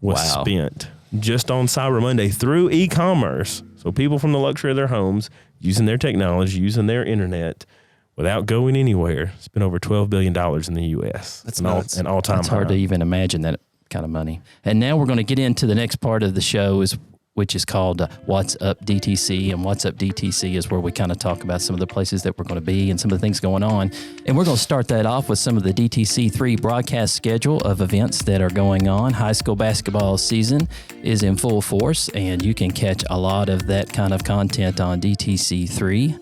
was spent just on Cyber Monday through e-commerce. So people from the luxury of their homes, using their technology, using their internet, without going anywhere, spent over $12 billion in the U.S. That's nuts. An all-time high. It's hard to even imagine that kind of money. And now we're going to get into the next part of the show, is which is called What's Up DTC. And What's Up DTC is where we kind of talk about some of the places that we're going to be and some of the things going on. And we're going to start that off with some of the DTC3 broadcast schedule of events that are going on. High school basketball season is in full force, and you can catch a lot of that kind of content on DTC3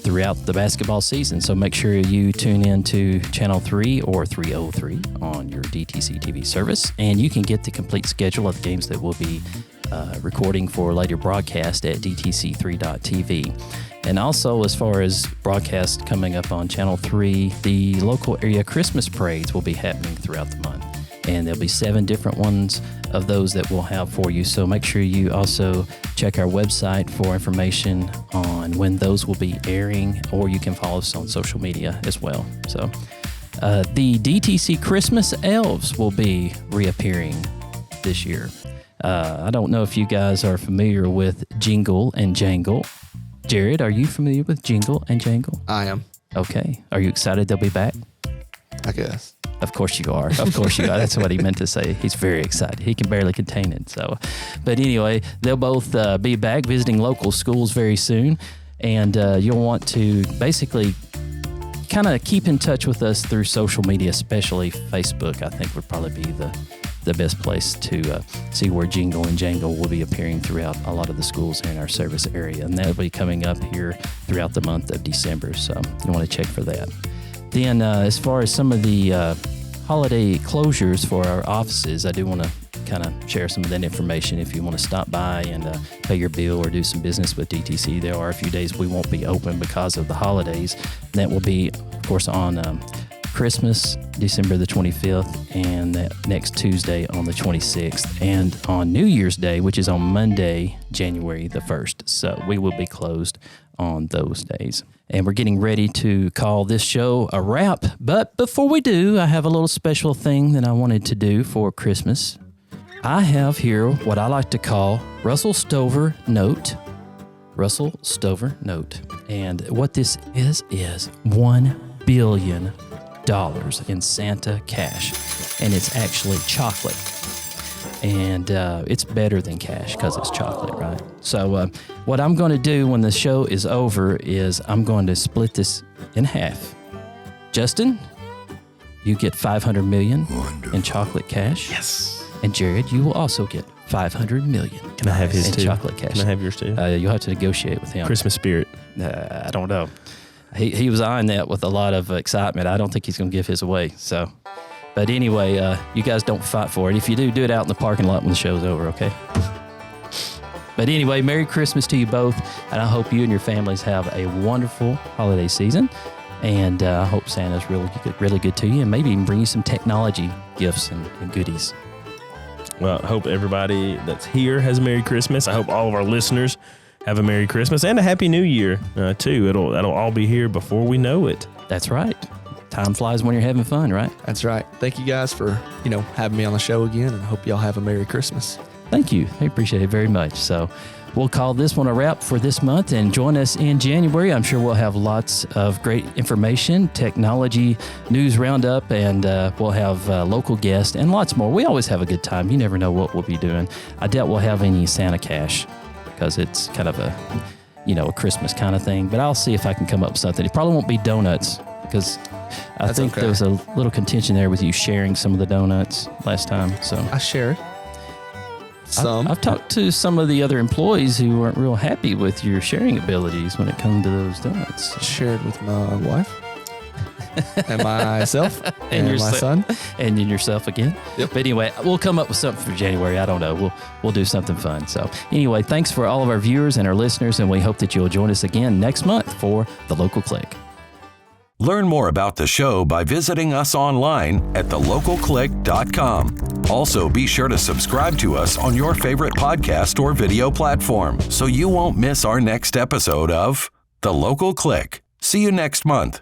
throughout the basketball season. So make sure you tune in to Channel 3 or 303 on your DTC TV service, and you can get the complete schedule of the games that will be recording for later broadcast at DTC3.tv. And also, as far as broadcast coming up on Channel 3, the local area Christmas parades will be happening throughout the month. And there'll be 7 different ones of those that we'll have for you. So make sure you also check our website for information on when those will be airing, or you can follow us on social media as well. So the DTC Christmas elves will be reappearing this year. I don't know if you guys are familiar with Jingle and Jangle. Jared, are you familiar with Jingle and Jangle? I am. Okay. Are you excited they'll be back? I guess. Of course you are. Of course you are. That's what he meant to say. He's very excited. He can barely contain it. So, but anyway, they'll both be back visiting local schools very soon. And you'll want to basically kind of keep in touch with us through social media, especially Facebook. I think would probably be the best place to see where Jingle and Jangle will be appearing throughout a lot of the schools in our service area. And that'll be coming up here throughout the month of December. So you want to check for that. Then as far as some of the holiday closures for our offices, I do want to kind of share some of that information. If you want to stop by and pay your bill or do some business with DTC, there are a few days we won't be open because of the holidays. That will be, of course, on Christmas, December the 25th, and that next Tuesday on the 26th, and on New Year's Day, which is on Monday, January the 1st. So we will be closed on those days. And we're getting ready to call this show a wrap. But before we do, I have a little special thing that I wanted to do for Christmas. I have here what I like to call Russell Stover Note. Russell Stover Note. And what this is $1 billion in Santa cash. And it's actually chocolate. And it's better than cash because it's chocolate, right? So what I'm going to do when the show is over is I'm going to split this in half. Justin, you get $500 million in chocolate cash. Yes. And Jared, you will also get $500 million. Can I have his in too? Chocolate cash. Can I have yours too? You'll have to negotiate with him. Christmas spirit. I don't know. He was eyeing that with a lot of excitement. I don't think he's going to give his away. So. But anyway, you guys don't fight for it. If you do, do it out in the parking lot when the show's over, okay? But anyway, Merry Christmas to you both, and I hope you and your families have a wonderful holiday season. And I hope Santa's really good to you, and maybe even bring you some technology gifts and goodies. Well, I hope everybody that's here has a Merry Christmas. I hope all of our listeners have a Merry Christmas and a Happy New Year, too. That'll all be here before we know it. That's right. Time flies when you're having fun, right? That's right. Thank you guys for, having me on the show again, and I hope y'all have a Merry Christmas. Thank you. I appreciate it very much. So we'll call this one a wrap for this month, and join us in January. I'm sure we'll have lots of great information, technology, news roundup, and we'll have local guests and lots more. We always have a good time. You never know what we'll be doing. I doubt we'll have any Santa cash because it's kind of a Christmas kind of thing, but I'll see if I can come up with something. It probably won't be donuts because I think there was a little contention there with you sharing some of the donuts last time. So I shared some. I've talked to some of the other employees who weren't real happy with your sharing abilities when it comes to those donuts. I shared with my wife and myself and my son and then yourself again. Yep. But anyway, we'll come up with something for January. I don't know. We'll do something fun. So anyway, thanks for all of our viewers and our listeners, and we hope that you'll join us again next month for The Local Click. Learn more about the show by visiting us online at thelocalclick.com. Also, be sure to subscribe to us on your favorite podcast or video platform so you won't miss our next episode of The Local Click. See you next month.